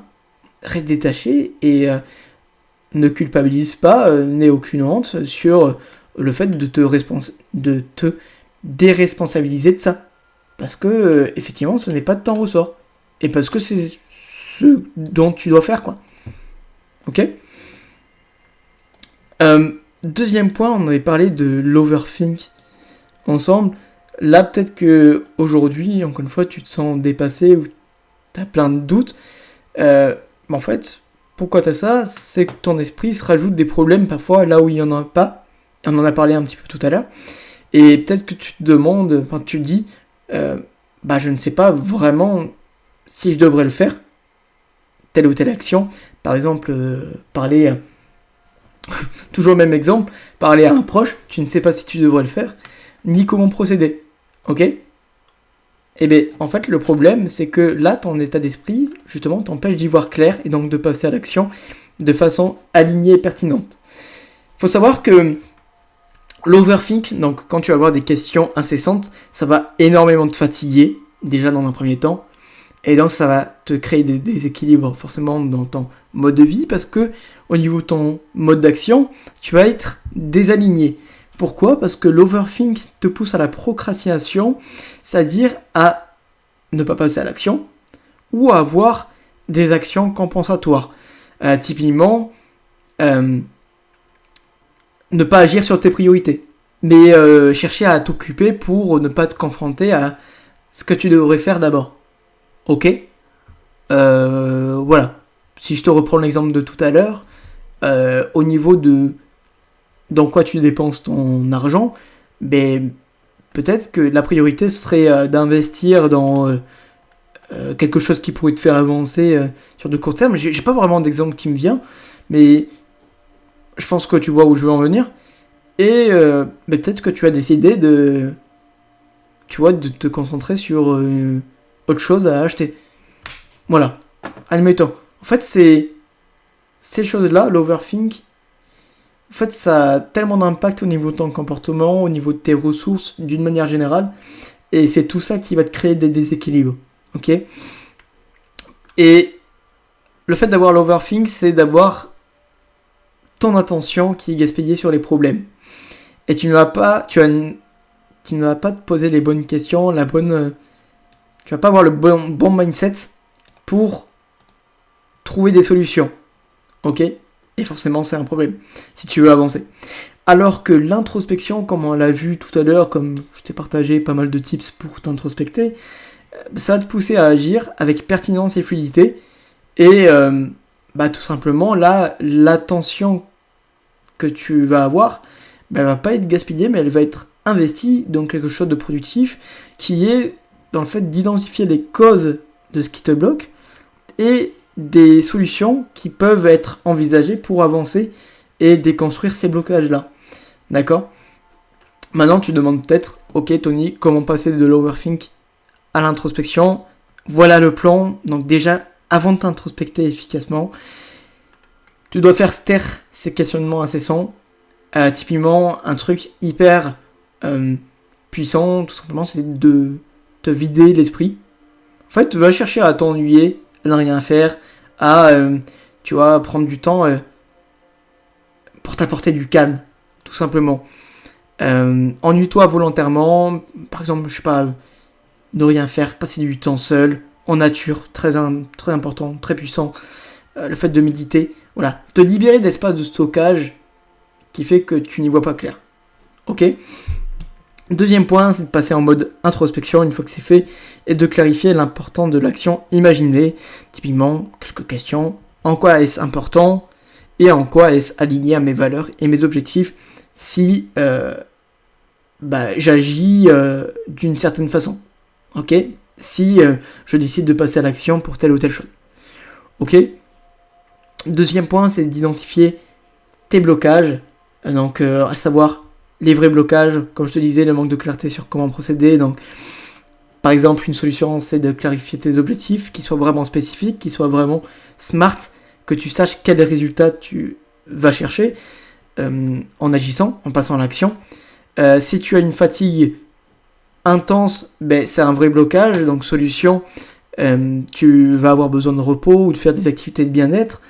Reste détaché et ne culpabilise pas, n'aie aucune honte sur le fait de te déresponsabiliser de ça. parce que, effectivement, ce n'est pas de ton ressort. Et parce que c'est ce dont tu dois faire, quoi. Ok ? Deuxième point, on avait parlé de l'overthink ensemble. Là, peut-être que aujourd'hui, encore une fois, tu te sens dépassé ou tu as plein de doutes. Mais en fait, pourquoi tu as ça ? C'est que ton esprit se rajoute des problèmes parfois là où il n'y en a pas. On en a parlé un petit peu tout à l'heure. Et peut-être que tu te demandes, enfin tu te dis, je ne sais pas vraiment si je devrais le faire, telle ou telle action. Par exemple, parler, toujours le même exemple, parler à un proche, tu ne sais pas si tu devrais le faire, ni comment procéder. Ok ? Eh bien, en fait, le problème, c'est que là, ton état d'esprit, justement, t'empêche d'y voir clair et donc de passer à l'action de façon alignée et pertinente. Il faut savoir que l'overthink, donc quand tu vas avoir des questions incessantes, ça va énormément te fatiguer, déjà dans un premier temps, et donc ça va te créer des déséquilibres forcément dans ton mode de vie, parce que au niveau de ton mode d'action, tu vas être désaligné. Pourquoi ? Parce que l'overthink te pousse à la procrastination, c'est-à-dire à ne pas passer à l'action, ou à avoir des actions compensatoires. Typiquement, ne pas agir sur tes priorités, mais chercher à t'occuper pour ne pas te confronter à ce que tu devrais faire d'abord. Ok ? Voilà. Si je te reprends l'exemple de tout à l'heure, au niveau de dans quoi tu dépenses ton argent, peut-être que la priorité serait d'investir dans quelque chose qui pourrait te faire avancer sur de court terme. J'ai pas vraiment d'exemple qui me vient, mais je pense que tu vois où je veux en venir. Et peut-être que tu as décidé de te concentrer sur autre chose à acheter. Voilà. Admettons. En fait, ces choses-là, l'overthink, en fait, ça a tellement d'impact au niveau de ton comportement, au niveau de tes ressources, d'une manière générale. Et c'est tout ça qui va te créer des déséquilibres. Ok ? Et le fait d'avoir l'overthink, c'est d'avoir ton attention qui est gaspillée sur les problèmes. Et tu ne vas pas te poser les bonnes questions, tu vas pas avoir le bon mindset pour trouver des solutions. Ok ? Et forcément, c'est un problème si tu veux avancer. Alors que l'introspection, comme on l'a vu tout à l'heure, comme je t'ai partagé pas mal de tips pour t'introspecter, ça va te pousser à agir avec pertinence et fluidité. Et tout simplement, là, l'attention que tu vas avoir, elle va pas être gaspillée, mais elle va être investie dans quelque chose de productif, qui est dans le fait d'identifier les causes de ce qui te bloque et des solutions qui peuvent être envisagées pour avancer et déconstruire ces blocages-là. D'accord ? Maintenant, tu demandes peut-être, ok Tony, comment passer de l'overthink à l'introspection ? Voilà le plan. Donc déjà, avant de t'introspecter efficacement, tu dois faire taire ces questionnements incessants. Typiquement, un truc hyper puissant, tout simplement, c'est de te vider l'esprit. En fait, tu vas chercher à t'ennuyer, à ne rien faire, à prendre du temps pour t'apporter du calme, tout simplement. Ennuie-toi volontairement, par exemple, je sais pas, ne rien faire, passer du temps seul, en nature, très important, très puissant. Le fait de méditer, voilà, te libérer d'espace de stockage qui fait que tu n'y vois pas clair. Ok ? Deuxième point, c'est de passer en mode introspection une fois que c'est fait et de clarifier l'importance de l'action imaginée. Typiquement, quelques questions. En quoi est-ce important et en quoi est-ce aligné à mes valeurs et mes objectifs si j'agis d'une certaine façon. Ok ? Si je décide de passer à l'action pour telle ou telle chose. Ok ? Deuxième point, c'est d'identifier tes blocages. À savoir les vrais blocages, comme je te disais, le manque de clarté sur comment procéder. Donc, par exemple, une solution, c'est de clarifier tes objectifs, qui soient vraiment spécifiques, qui soient vraiment smart, que tu saches quel résultat tu vas chercher en agissant, en passant à l'action. Si tu as une fatigue intense, c'est un vrai blocage. Donc, solution, tu vas avoir besoin de repos ou de faire des activités de bien-être.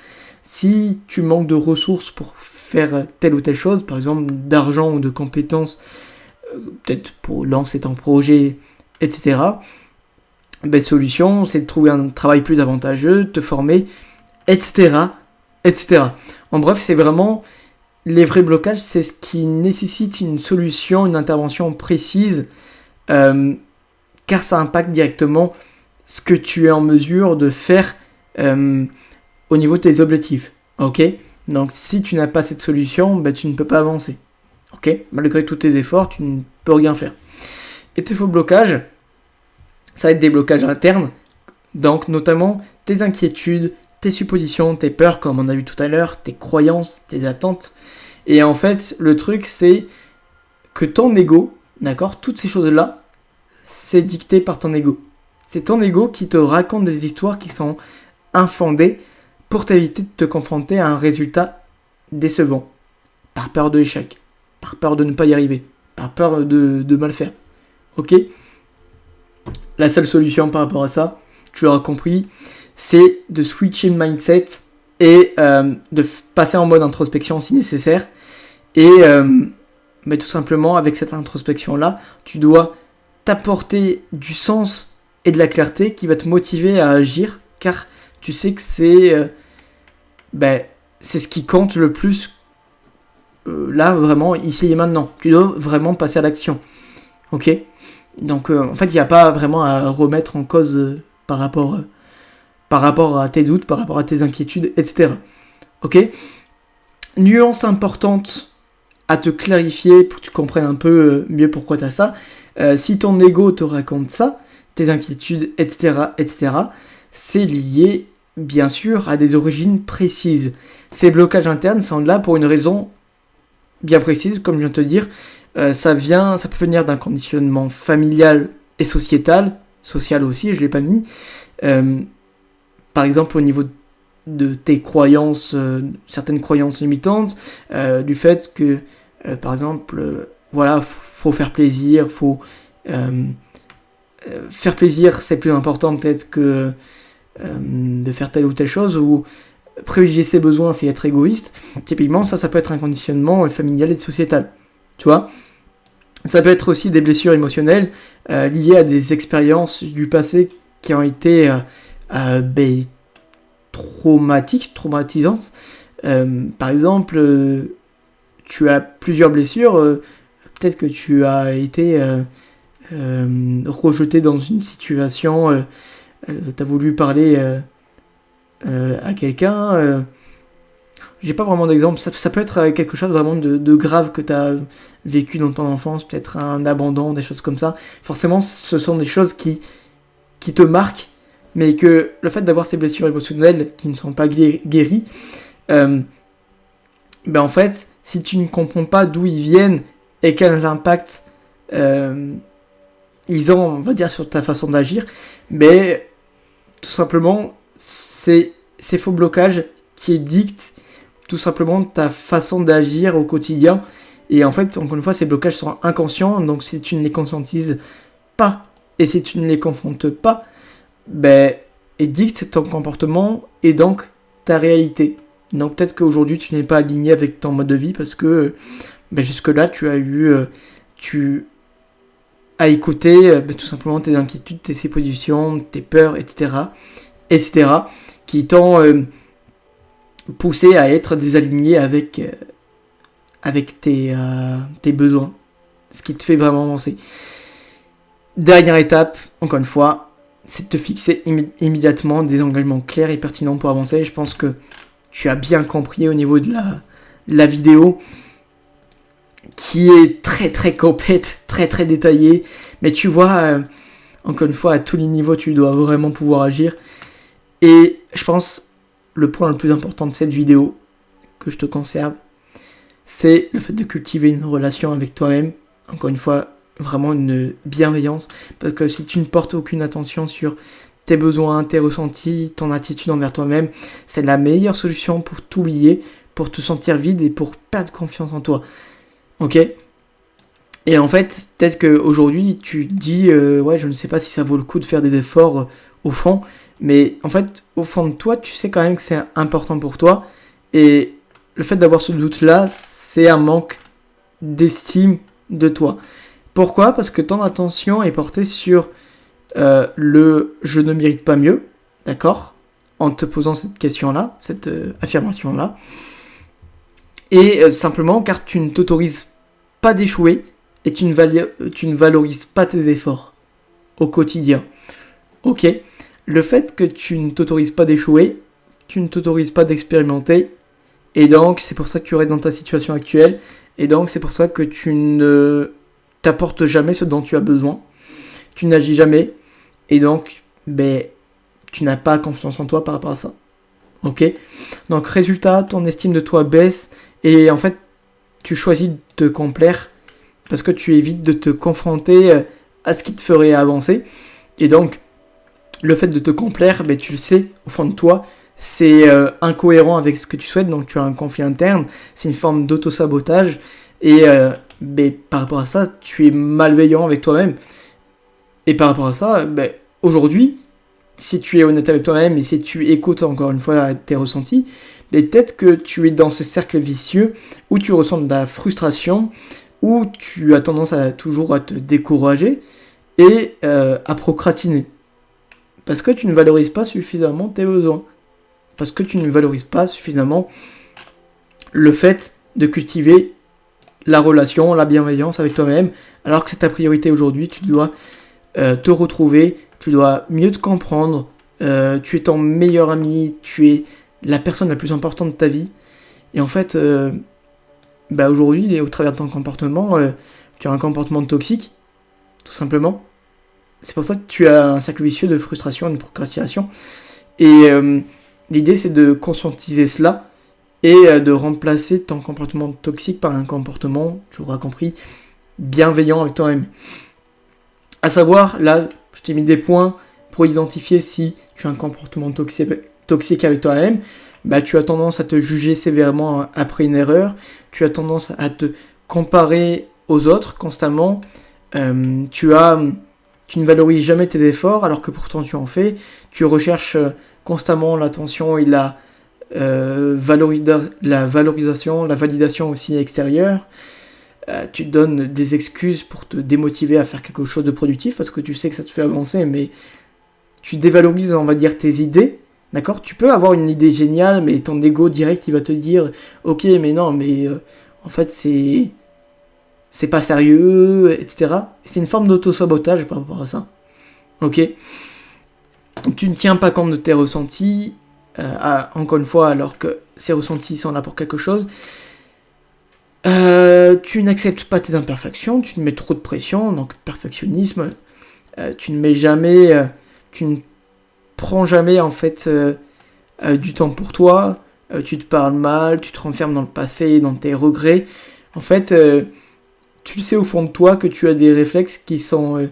Si tu manques de ressources pour faire telle ou telle chose, par exemple d'argent ou de compétences, peut-être pour lancer ton projet etc. Ben, solution, c'est de trouver un travail plus avantageux, de te former, etc., etc. En bref, c'est vraiment les vrais blocages, c'est ce qui nécessite une solution, une intervention précise, car ça impacte directement ce que tu es en mesure de faire au niveau de tes objectifs. Ok ? Donc si tu n'as pas cette solution, ben, tu ne peux pas avancer. Ok ? Malgré tous tes efforts, tu ne peux rien faire. Et tes faux blocages, ça va être des blocages internes, donc notamment tes inquiétudes, tes suppositions, tes peurs, comme on a vu tout à l'heure, tes croyances, tes attentes. Et en fait, le truc, c'est que ton ego, d'accord, toutes ces choses-là, c'est dicté par ton ego. C'est ton ego qui te raconte des histoires qui sont infondées pour t'éviter de te confronter à un résultat décevant. Par peur de l'échec, par peur de ne pas y arriver, par peur de mal faire. Ok ? La seule solution par rapport à ça, tu l'auras compris, c'est de switcher le mindset et de passer en mode introspection si nécessaire. Et mais tout simplement, avec cette introspection-là, tu dois t'apporter du sens et de la clarté qui va te motiver à agir, car tu sais que c'est ce qui compte le plus là, vraiment, ici et maintenant. Tu dois vraiment passer à l'action. Ok ? Donc, en fait, il n'y a pas vraiment à remettre en cause par rapport à tes doutes, par rapport à tes inquiétudes, etc. Ok ? Nuance importante à te clarifier pour que tu comprennes un peu mieux pourquoi tu as ça. Si ton ego te raconte ça, tes inquiétudes, etc., c'est lié, bien sûr, à des origines précises. Ces blocages internes sont là pour une raison bien précise, comme je viens de te dire. Ça peut venir d'un conditionnement familial et sociétal, social aussi, je ne l'ai pas mis. Par exemple, au niveau de tes croyances, certaines croyances limitantes, du fait que, par exemple, faut faire plaisir, faire plaisir, c'est plus important peut-être que de faire telle ou telle chose, ou privilégier ses besoins, c'est être égoïste. Typiquement, ça peut être un conditionnement familial et sociétal. Tu vois ? Ça peut être aussi des blessures émotionnelles liées à des expériences du passé qui ont été traumatisantes. Par exemple, tu as plusieurs blessures. Peut-être que tu as été rejeté dans une situation. Tu as voulu parler à quelqu'un. J'ai pas vraiment d'exemple, ça peut être quelque chose vraiment de grave que tu as vécu dans ton enfance, peut-être un abandon, des choses comme ça. Forcément, ce sont des choses qui te marquent, mais que le fait d'avoir ces blessures émotionnelles qui ne sont pas guéries, en fait, si tu ne comprends pas d'où ils viennent et quels impacts ils ont, on va dire, sur ta façon d'agir, tout simplement, c'est ces faux blocages qui dictent tout simplement ta façon d'agir au quotidien. Et en fait, encore une fois, ces blocages sont inconscients, donc si tu ne les conscientises pas et si tu ne les confrontes pas, ils dictent ton comportement et donc ta réalité. Donc peut-être qu'aujourd'hui tu n'es pas aligné avec ton mode de vie parce que jusque-là tu as écouté tout simplement tes inquiétudes, tes suppositions, tes peurs, etc., qui t'ont poussé à être désaligné avec tes besoins, ce qui te fait vraiment avancer. Dernière étape, encore une fois, c'est de te fixer immédiatement des engagements clairs et pertinents pour avancer. Je pense que tu as bien compris au niveau de la vidéo, qui est très très complète, très très détaillée, mais tu vois, encore une fois, à tous les niveaux, tu dois vraiment pouvoir agir. Et je pense le point le plus important de cette vidéo que je te conserve, c'est le fait de cultiver une relation avec toi-même. Encore une fois, vraiment une bienveillance, parce que si tu ne portes aucune attention sur tes besoins, tes ressentis, ton attitude envers toi-même, c'est la meilleure solution pour t'oublier, pour te sentir vide et pour perdre confiance en toi. Ok ? Et en fait, peut-être qu'aujourd'hui, tu te dis je ne sais pas si ça vaut le coup de faire des efforts au fond, mais en fait, au fond de toi, tu sais quand même que c'est important pour toi, et le fait d'avoir ce doute-là, c'est un manque d'estime de toi. Pourquoi ? Parce que ton attention est portée sur le « je ne mérite pas mieux », d'accord ? En te posant cette question-là, cette affirmation-là. Et simplement car tu ne t'autorises pas d'échouer et tu ne valorises pas tes efforts au quotidien. Ok ? Le fait que tu ne t'autorises pas d'échouer, tu ne t'autorises pas d'expérimenter, et donc c'est pour ça que tu restes dans ta situation actuelle, et donc c'est pour ça que tu ne t'apportes jamais ce dont tu as besoin, tu n'agis jamais, et donc tu n'as pas confiance en toi par rapport à ça. Ok ? Donc résultat, ton estime de toi baisse, et en fait tu choisis de te complaire, parce que tu évites de te confronter à ce qui te ferait avancer, et donc le fait de te complaire, tu le sais, au fond de toi, c'est incohérent avec ce que tu souhaites, donc tu as un conflit interne, c'est une forme d'auto-sabotage, et par rapport à ça, tu es malveillant avec toi-même. Et par rapport à ça, aujourd'hui, si tu es honnête avec toi-même et si tu écoutes encore une fois tes ressentis, peut-être que tu es dans ce cercle vicieux où tu ressens de la frustration, où tu as tendance à toujours à te décourager et à procrastiner. Parce que tu ne valorises pas suffisamment tes besoins. Parce que tu ne valorises pas suffisamment le fait de cultiver la relation, la bienveillance avec toi-même, alors que c'est ta priorité aujourd'hui. Tu dois te retrouver, tu dois mieux te comprendre, tu es ton meilleur ami, tu es la personne la plus importante de ta vie. Et en fait, aujourd'hui, au travers de ton comportement, tu as un comportement toxique, tout simplement. C'est pour ça que tu as un cercle vicieux de frustration et de procrastination. Et l'idée, c'est de conscientiser cela et de remplacer ton comportement toxique par un comportement, tu l'auras compris, bienveillant avec toi-même. À savoir, là, je t'ai mis des points pour identifier si tu as un comportement toxique avec toi-même. Tu as tendance à te juger sévèrement après une erreur. Tu as tendance à te comparer aux autres constamment. Tu ne valorises jamais tes efforts alors que pourtant tu en fais. Tu recherches constamment l'attention et la valorisation, la validation aussi extérieure. Tu te donnes des excuses pour te démotiver à faire quelque chose de productif parce que tu sais que ça te fait avancer, mais tu dévalorises, on va dire, tes idées. D'accord ? Tu peux avoir une idée géniale, mais ton ego direct, il va te dire « Ok, mais non, mais en fait, c'est pas sérieux, etc. » C'est une forme d'auto-sabotage par rapport à ça. Ok ? Tu ne tiens pas compte de tes ressentis, encore une fois, alors que ces ressentis sont là pour quelque chose. Tu n'acceptes pas tes imperfections, tu te mets trop de pression, donc perfectionnisme. Tu ne prends jamais en fait du temps pour toi. Tu te parles mal, tu te renfermes dans le passé, dans tes regrets. En fait, tu le sais au fond de toi que tu as des réflexes qui sont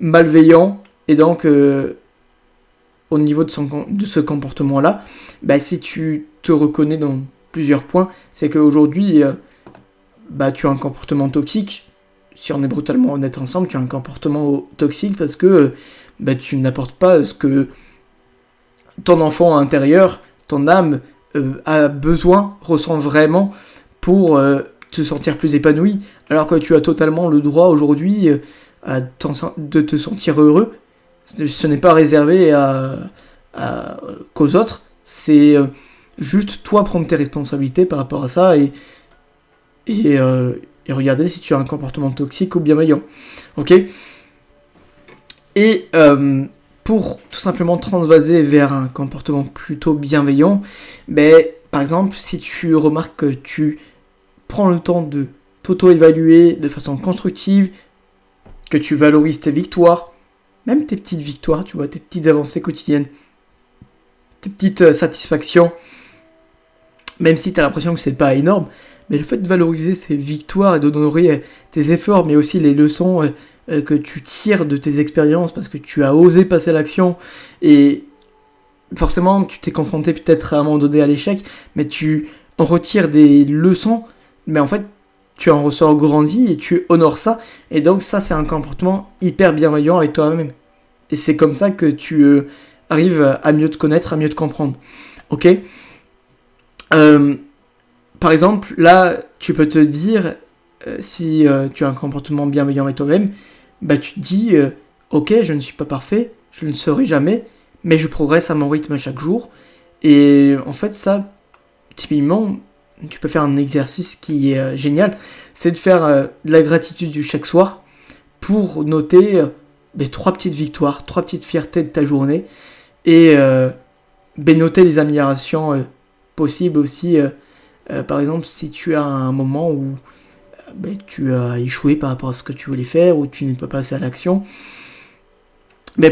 malveillants et donc au niveau de ce comportement-là, si tu te reconnais dans plusieurs points, c'est qu'aujourd'hui, tu as un comportement toxique. Si on est brutalement honnête ensemble, tu as un comportement toxique parce que tu n'apportes pas ce que ton enfant intérieur, ton âme a besoin, ressent vraiment pour te sentir plus épanoui, alors que tu as totalement le droit aujourd'hui de te sentir heureux. Ce n'est pas réservé qu'aux autres, c'est juste toi prendre tes responsabilités par rapport à ça et regarder si tu as un comportement toxique ou bienveillant. Ok ? Et pour tout simplement transvaser vers un comportement plutôt bienveillant, par exemple, si tu remarques que tu prends le temps de t'auto-évaluer de façon constructive, que tu valorises tes victoires, même tes petites victoires, tu vois, tes petites avancées quotidiennes, tes petites satisfactions, même si tu as l'impression que c'est pas énorme, mais le fait de valoriser ces victoires et d'honorer tes efforts, mais aussi les leçons que tu tires de tes expériences parce que tu as osé passer à l'action et forcément tu t'es confronté peut-être à un moment donné à l'échec, mais tu en retires des leçons, mais en fait tu en ressors grandi et tu honores ça, et donc ça c'est un comportement hyper bienveillant avec toi-même. Et c'est comme ça que tu arrives à mieux te connaître, à mieux te comprendre. Ok ? Par exemple, là, tu peux te dire, si tu as un comportement bienveillant avec toi-même, bah tu te dis, ok, je ne suis pas parfait, je ne serai jamais, mais je progresse à mon rythme chaque jour. Et en fait, ça, typiquement, tu peux faire un exercice qui est génial, c'est de faire de la gratitude chaque soir pour noter les 3 petites victoires, 3 petites fiertés de ta journée et noter les améliorations possibles aussi. Par exemple, si tu as un moment où tu as échoué par rapport à ce que tu voulais faire ou tu n'es pas passé à l'action,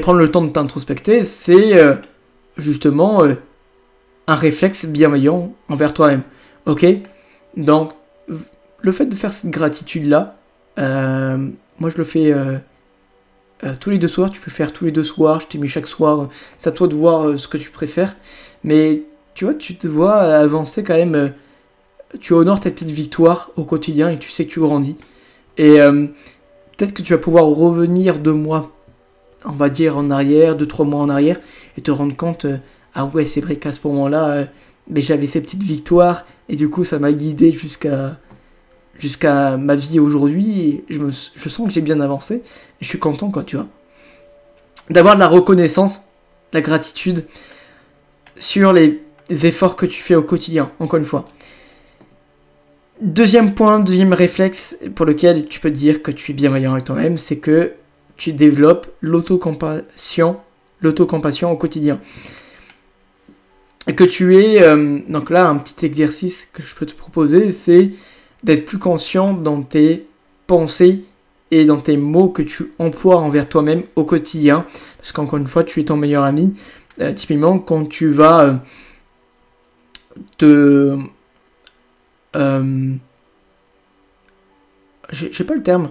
prendre le temps de t'introspecter, c'est justement un réflexe bienveillant envers toi-même. Ok. Donc, le fait de faire cette gratitude-là, moi je le fais tous les 2 soirs. Tu peux faire tous les 2 soirs, je t'ai mis chaque soir. C'est à toi de voir ce que tu préfères. Mais tu vois, tu te vois avancer quand même. Tu honores tes petites victoires au quotidien et tu sais que tu grandis. Et peut-être que tu vas pouvoir revenir 2 mois, on va dire, en arrière, 2-3 mois en arrière, et te rendre compte, ah ouais, c'est vrai qu'à ce moment-là, j'avais ces petites victoires, et du coup, ça m'a guidé jusqu'à ma vie aujourd'hui, et je sens que j'ai bien avancé, et je suis content, quoi, tu vois. D'avoir de la reconnaissance, la gratitude, sur les efforts que tu fais au quotidien, encore une fois. Deuxième point, deuxième réflexe pour lequel tu peux te dire que tu es bienveillant avec toi-même, c'est que tu développes l'autocompassion au quotidien. Et que tu es... donc là, un petit exercice que je peux te proposer, c'est d'être plus conscient dans tes pensées et dans tes mots que tu emploies envers toi-même au quotidien. Parce qu'encore une fois, tu es ton meilleur ami. Typiquement, quand tu vas te... j'ai pas le terme.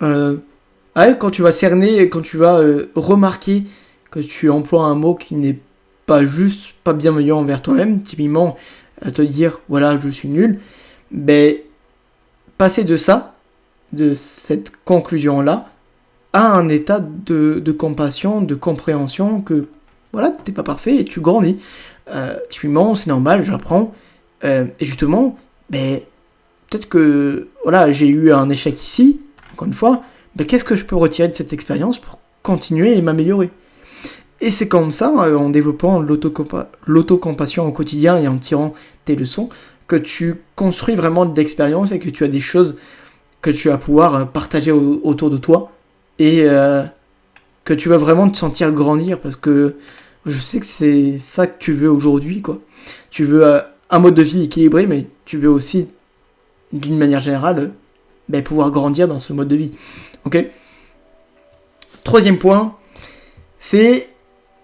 Quand tu vas cerner, quand tu vas remarquer que tu emploies un mot qui n'est pas juste, pas bienveillant envers toi-même, typiquement te dire voilà, je suis nul, passer de ça, de cette conclusion-là, à un état de compassion, de compréhension que voilà, t'es pas parfait et tu grandis. Typiquement, c'est normal, j'apprends. Et justement, peut-être que voilà, j'ai eu un échec ici, encore une fois, qu'est-ce que je peux retirer de cette expérience pour continuer et m'améliorer. Et c'est comme ça, en développant l'autocompassion au quotidien et en tirant tes leçons, que tu construis vraiment de l'expérience et que tu as des choses que tu vas pouvoir partager autour de toi et que tu vas vraiment te sentir grandir parce que je sais que c'est ça que tu veux aujourd'hui, quoi. Tu veux un mode de vie équilibré, mais tu veux aussi, d'une manière générale, pouvoir grandir dans ce mode de vie. Ok ? Troisième point, c'est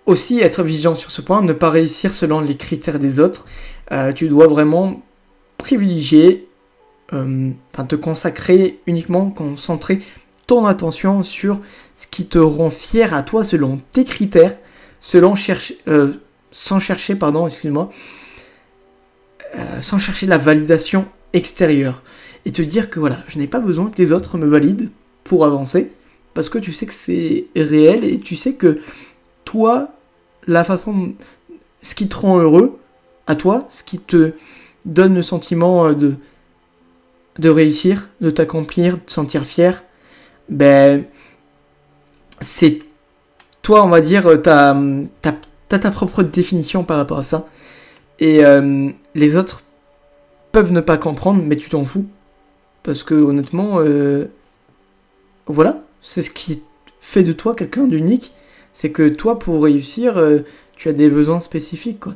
aussi être vigilant sur ce point, ne pas réussir selon les critères des autres. Tu dois vraiment privilégier, te consacrer uniquement, concentrer ton attention sur ce qui te rend fier à toi selon tes critères, sans chercher la validation extérieure. Et te dire que voilà, je n'ai pas besoin que les autres me valident pour avancer, parce que tu sais que c'est réel et tu sais que toi, ce qui te rend heureux, à toi, ce qui te donne le sentiment de réussir, de t'accomplir, de te sentir fier, c'est toi, on va dire, t'as ta propre définition par rapport à ça. Et les autres peuvent ne pas comprendre, mais tu t'en fous. Parce que honnêtement, voilà, c'est ce qui fait de toi quelqu'un d'unique. C'est que toi, pour réussir, tu as des besoins spécifiques, quoi.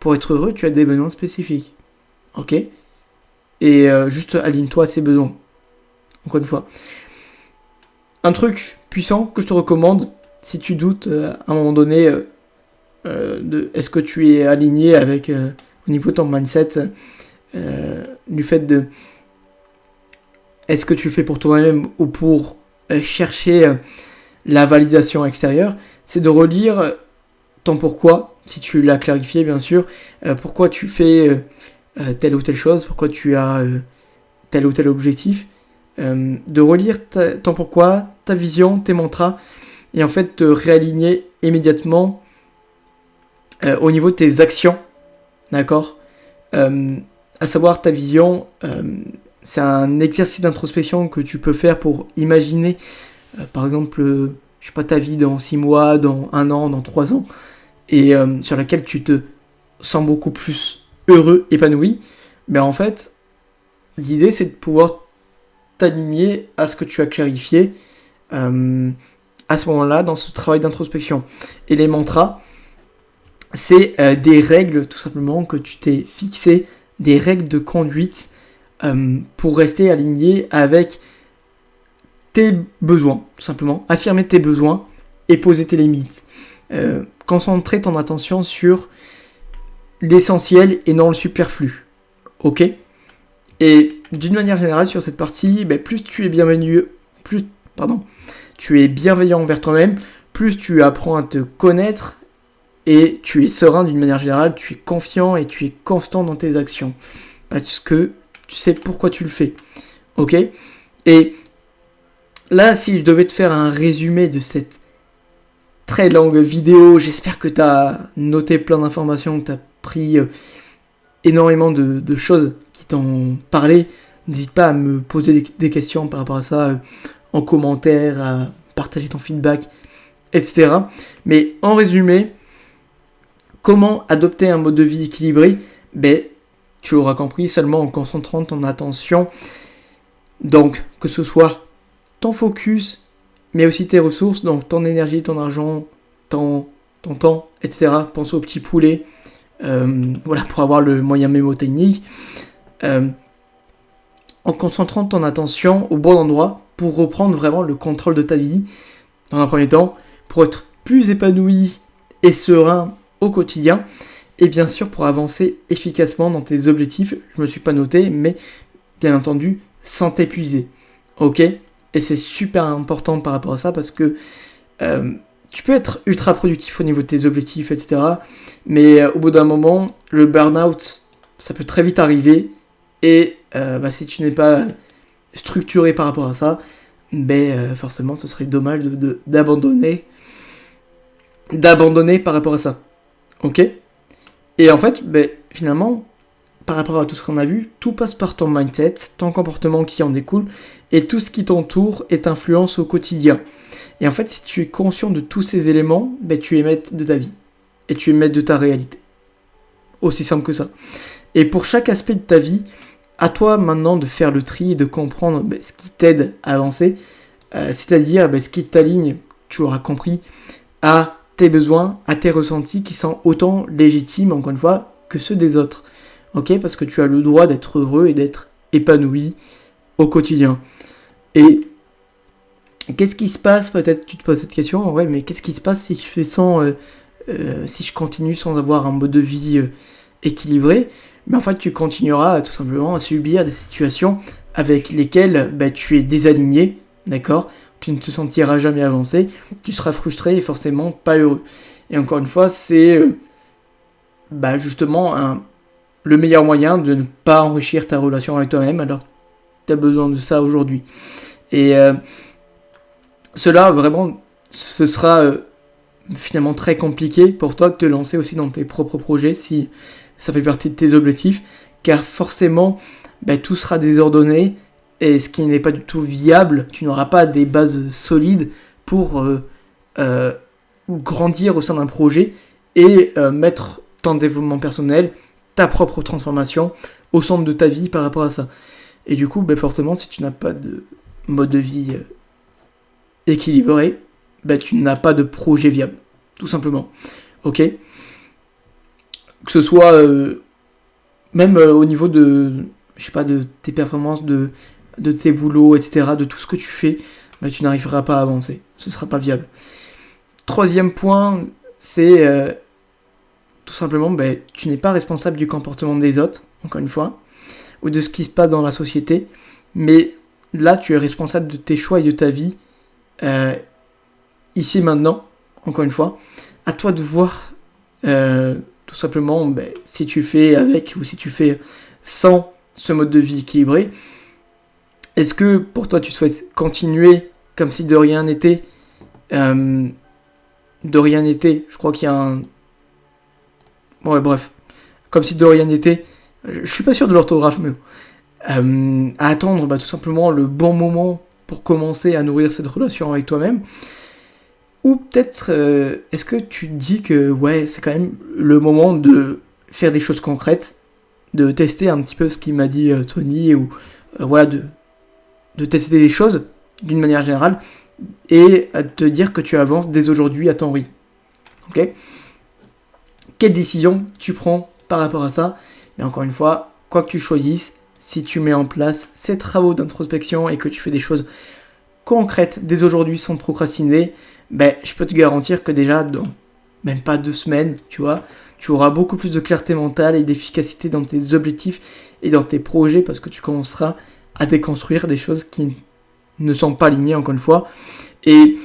Pour être heureux, tu as des besoins spécifiques. Ok ? Et juste aligne-toi à ces besoins. Encore une fois. Un truc puissant que je te recommande, si tu doutes à un moment donné de est-ce que tu es aligné avec au niveau de ton mindset, du fait de est-ce que tu le fais pour toi-même ou pour chercher la validation extérieure, c'est de relire ton pourquoi, si tu l'as clarifié bien sûr, pourquoi tu fais telle ou telle chose, pourquoi tu as tel ou tel objectif, de relire ton pourquoi, ta vision, tes mantras, et en fait te réaligner immédiatement au niveau de tes actions, d'accord, à savoir ta vision, c'est un exercice d'introspection que tu peux faire pour imaginer, par exemple, je sais pas, ta vie dans 6 mois, dans 1 an, dans 3 ans, et sur laquelle tu te sens beaucoup plus heureux, épanoui. Mais en fait, l'idée, c'est de pouvoir t'aligner à ce que tu as clarifié à ce moment-là, dans ce travail d'introspection. Et les mantras, c'est des règles, tout simplement, que tu t'es fixé, des règles de conduite pour rester aligné avec tes besoins, tout simplement. Affirmer tes besoins et poser tes limites. Concentrer ton attention sur l'essentiel et non le superflu. Ok ? Et d'une manière générale, sur cette partie, plus tu es tu es bienveillant envers toi-même, plus tu apprends à te connaître et tu es serein d'une manière générale, tu es confiant et tu es constant dans tes actions. Parce que tu sais pourquoi tu le fais. Ok ? Et là, si je devais te faire un résumé de cette très longue vidéo, j'espère que tu as noté plein d'informations, que tu as pris énormément de choses qui t'ont parlé. N'hésite pas à me poser des questions par rapport à ça en commentaire, à partager ton feedback, etc. Mais en résumé, comment adopter un mode de vie équilibré ? Tu l'auras compris, seulement en concentrant ton attention. Donc, que ce soit ton focus, mais aussi tes ressources, donc ton énergie, ton argent, ton temps, etc. Pense au petit poulet, pour avoir le moyen mémotechnique. En concentrant ton attention au bon endroit pour reprendre vraiment le contrôle de ta vie, dans un premier temps, pour être plus épanoui et serein au quotidien, et bien sûr pour avancer efficacement dans tes objectifs. Je me suis pas noté, mais bien entendu, sans t'épuiser. Ok ? Et c'est super important par rapport à ça, parce que tu peux être ultra productif au niveau de tes objectifs, etc. Mais au bout d'un moment, le burn-out, ça peut très vite arriver. Et si tu n'es pas structuré par rapport à ça, forcément, ce serait dommage d'abandonner par rapport à ça. Ok ? Et en fait, finalement, par rapport à tout ce qu'on a vu, tout passe par ton mindset, ton comportement qui en découle, et tout ce qui t'entoure et t'influence au quotidien. Et en fait, si tu es conscient de tous ces éléments, tu es maître de ta vie. Et tu es maître de ta réalité. Aussi simple que ça. Et pour chaque aspect de ta vie, à toi maintenant de faire le tri et de comprendre ce qui t'aide à avancer, c'est-à-dire ce qui t'aligne, tu auras compris, à tes besoins, à tes ressentis qui sont autant légitimes, encore une fois, que ceux des autres. Ok ? Parce que tu as le droit d'être heureux et d'être épanoui au quotidien. Et qu'est-ce qui se passe ? Peut-être tu te poses cette question, mais qu'est-ce qui se passe si je fais si je continue sans avoir un mode de vie équilibré ? Mais en fait, tu continueras tout simplement à subir des situations avec lesquelles tu es désaligné, d'accord ? Tu ne te sentiras jamais avancé, tu seras frustré et forcément pas heureux. Et encore une fois, c'est justement le meilleur moyen de ne pas enrichir ta relation avec toi-même alors que tu as besoin de ça aujourd'hui. Et cela, vraiment, ce sera finalement très compliqué pour toi de te lancer aussi dans tes propres projets si ça fait partie de tes objectifs, car forcément, tout sera désordonné, et ce qui n'est pas du tout viable, tu n'auras pas des bases solides pour grandir au sein d'un projet et mettre ton développement personnel, ta propre transformation au centre de ta vie par rapport à ça. Et du coup, forcément, si tu n'as pas de mode de vie équilibré, tu n'as pas de projet viable, tout simplement. Ok ? Que ce soit même au niveau de tes performances, de tes boulots, etc., de tout ce que tu fais, tu n'arriveras pas à avancer. Ce ne sera pas viable. Troisième point, c'est tout simplement, tu n'es pas responsable du comportement des autres, encore une fois, ou de ce qui se passe dans la société, mais là, tu es responsable de tes choix et de ta vie, ici et maintenant, encore une fois. À toi de voir tout simplement si tu fais avec ou si tu fais sans ce mode de vie équilibré. Est-ce que pour toi tu souhaites continuer comme si de rien n'était je crois qu'il y a un... comme si de rien n'était, je suis pas sûr de l'orthographe, mais à attendre tout simplement le bon moment pour commencer à nourrir cette relation avec toi-même. Ou peut-être, est-ce que tu te dis que ouais, c'est quand même le moment de faire des choses concrètes, de tester un petit peu ce qu'il m'a dit Tony, ou voilà, de tester des choses d'une manière générale, et à te dire que tu avances dès aujourd'hui à ton rythme. Ok ? Quelle décision tu prends par rapport à ça ? Et encore une fois, quoi que tu choisisses, si tu mets en place ces travaux d'introspection et que tu fais des choses concrètes dès aujourd'hui sans procrastiner, je peux te garantir que déjà dans même pas 2 semaines, tu vois, tu auras beaucoup plus de clarté mentale et d'efficacité dans tes objectifs et dans tes projets parce que tu commenceras à déconstruire des choses qui ne sont pas alignées encore une fois. Et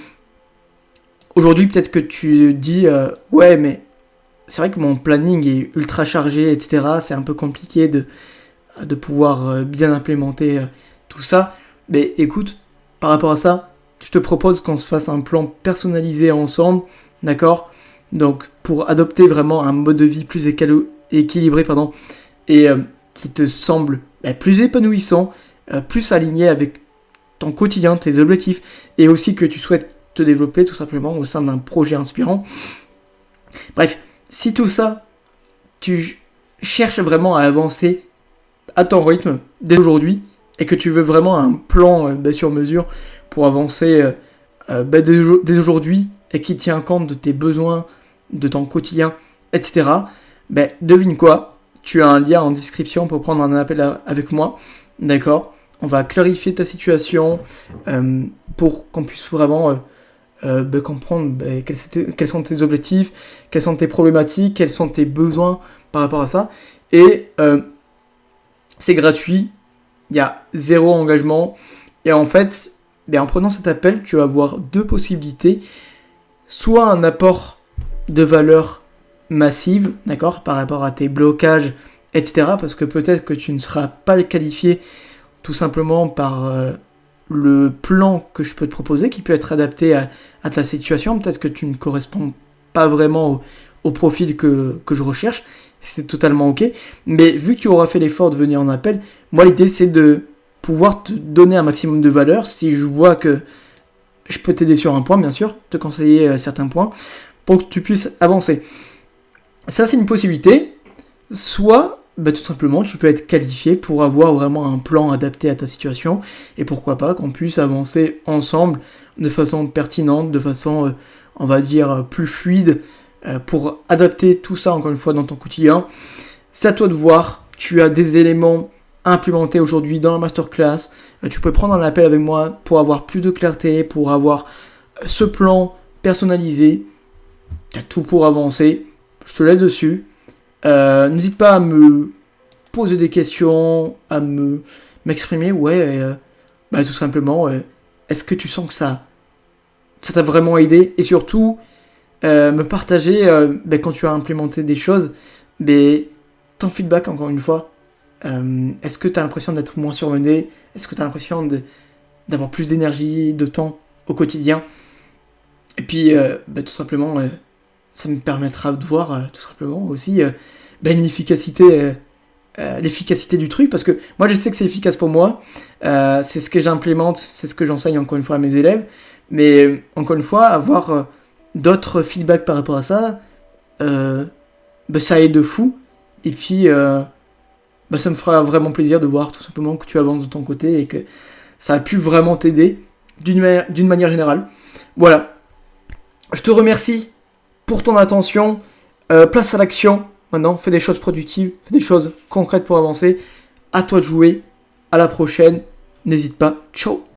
aujourd'hui, peut-être que tu dis ouais, mais c'est vrai que mon planning est ultra chargé, etc. C'est un peu compliqué de pouvoir bien implémenter tout ça. Mais écoute, par rapport à ça, je te propose qu'on se fasse un plan personnalisé ensemble, d'accord ? Donc, pour adopter vraiment un mode de vie plus équilibré, et qui te semble plus épanouissant, plus aligné avec ton quotidien, tes objectifs, et aussi que tu souhaites te développer tout simplement au sein d'un projet inspirant. Bref, si tout ça, tu cherches vraiment à avancer à ton rythme dès aujourd'hui, et que tu veux vraiment un plan sur mesure pour avancer dès aujourd'hui, et qui tient compte de tes besoins, de ton quotidien, etc., devine quoi, tu as un lien en description pour prendre un appel avec moi, d'accord ? On va clarifier ta situation pour qu'on puisse vraiment comprendre quels sont tes objectifs, quelles sont tes problématiques, quels sont tes besoins par rapport à ça. Et c'est gratuit, il y a 0 engagement. Et en fait, en prenant cet appel, tu vas avoir 2 possibilités. Soit un apport de valeur massive, d'accord, par rapport à tes blocages, etc. Parce que peut-être que tu ne seras pas qualifié tout simplement par le plan que je peux te proposer, qui peut être adapté à ta situation. Peut-être que tu ne corresponds pas vraiment au profil que je recherche. C'est totalement ok. Mais vu que tu auras fait l'effort de venir en appel, moi l'idée c'est de pouvoir te donner un maximum de valeur. Si je vois que je peux t'aider sur un point, bien sûr, te conseiller certains points, pour que tu puisses avancer. Ça, c'est une possibilité. Soit, tout simplement, tu peux être qualifié pour avoir vraiment un plan adapté à ta situation, et pourquoi pas qu'on puisse avancer ensemble de façon pertinente, de façon, on va dire, plus fluide, pour adapter tout ça, encore une fois, dans ton quotidien. C'est à toi de voir. Tu as des éléments implémentés aujourd'hui dans la masterclass. Tu peux prendre un appel avec moi pour avoir plus de clarté, pour avoir ce plan personnalisé. Tu as tout pour avancer. Je te laisse dessus. N'hésite pas à me poser des questions, à m'exprimer. Tout simplement, est-ce que tu sens que ça t'a vraiment aidé ? Et surtout, me partager quand tu as implémenté des choses, ton feedback encore une fois. Est-ce que tu as l'impression d'être moins surmené ? Est-ce que tu as l'impression d'avoir plus d'énergie, de temps au quotidien ? Et puis, tout simplement, ça me permettra de voir tout simplement aussi l'efficacité du truc, parce que moi je sais que c'est efficace pour moi, c'est ce que j'implémente, c'est ce que j'enseigne encore une fois à mes élèves, mais encore une fois, avoir d'autres feedbacks par rapport à ça, ça aide de fou, et puis ça me fera vraiment plaisir de voir tout simplement que tu avances de ton côté et que ça a pu vraiment t'aider d'une manière générale. Voilà, je te remercie pour ton attention, place à l'action, maintenant fais des choses productives, fais des choses concrètes pour avancer, à toi de jouer, à la prochaine, n'hésite pas, ciao.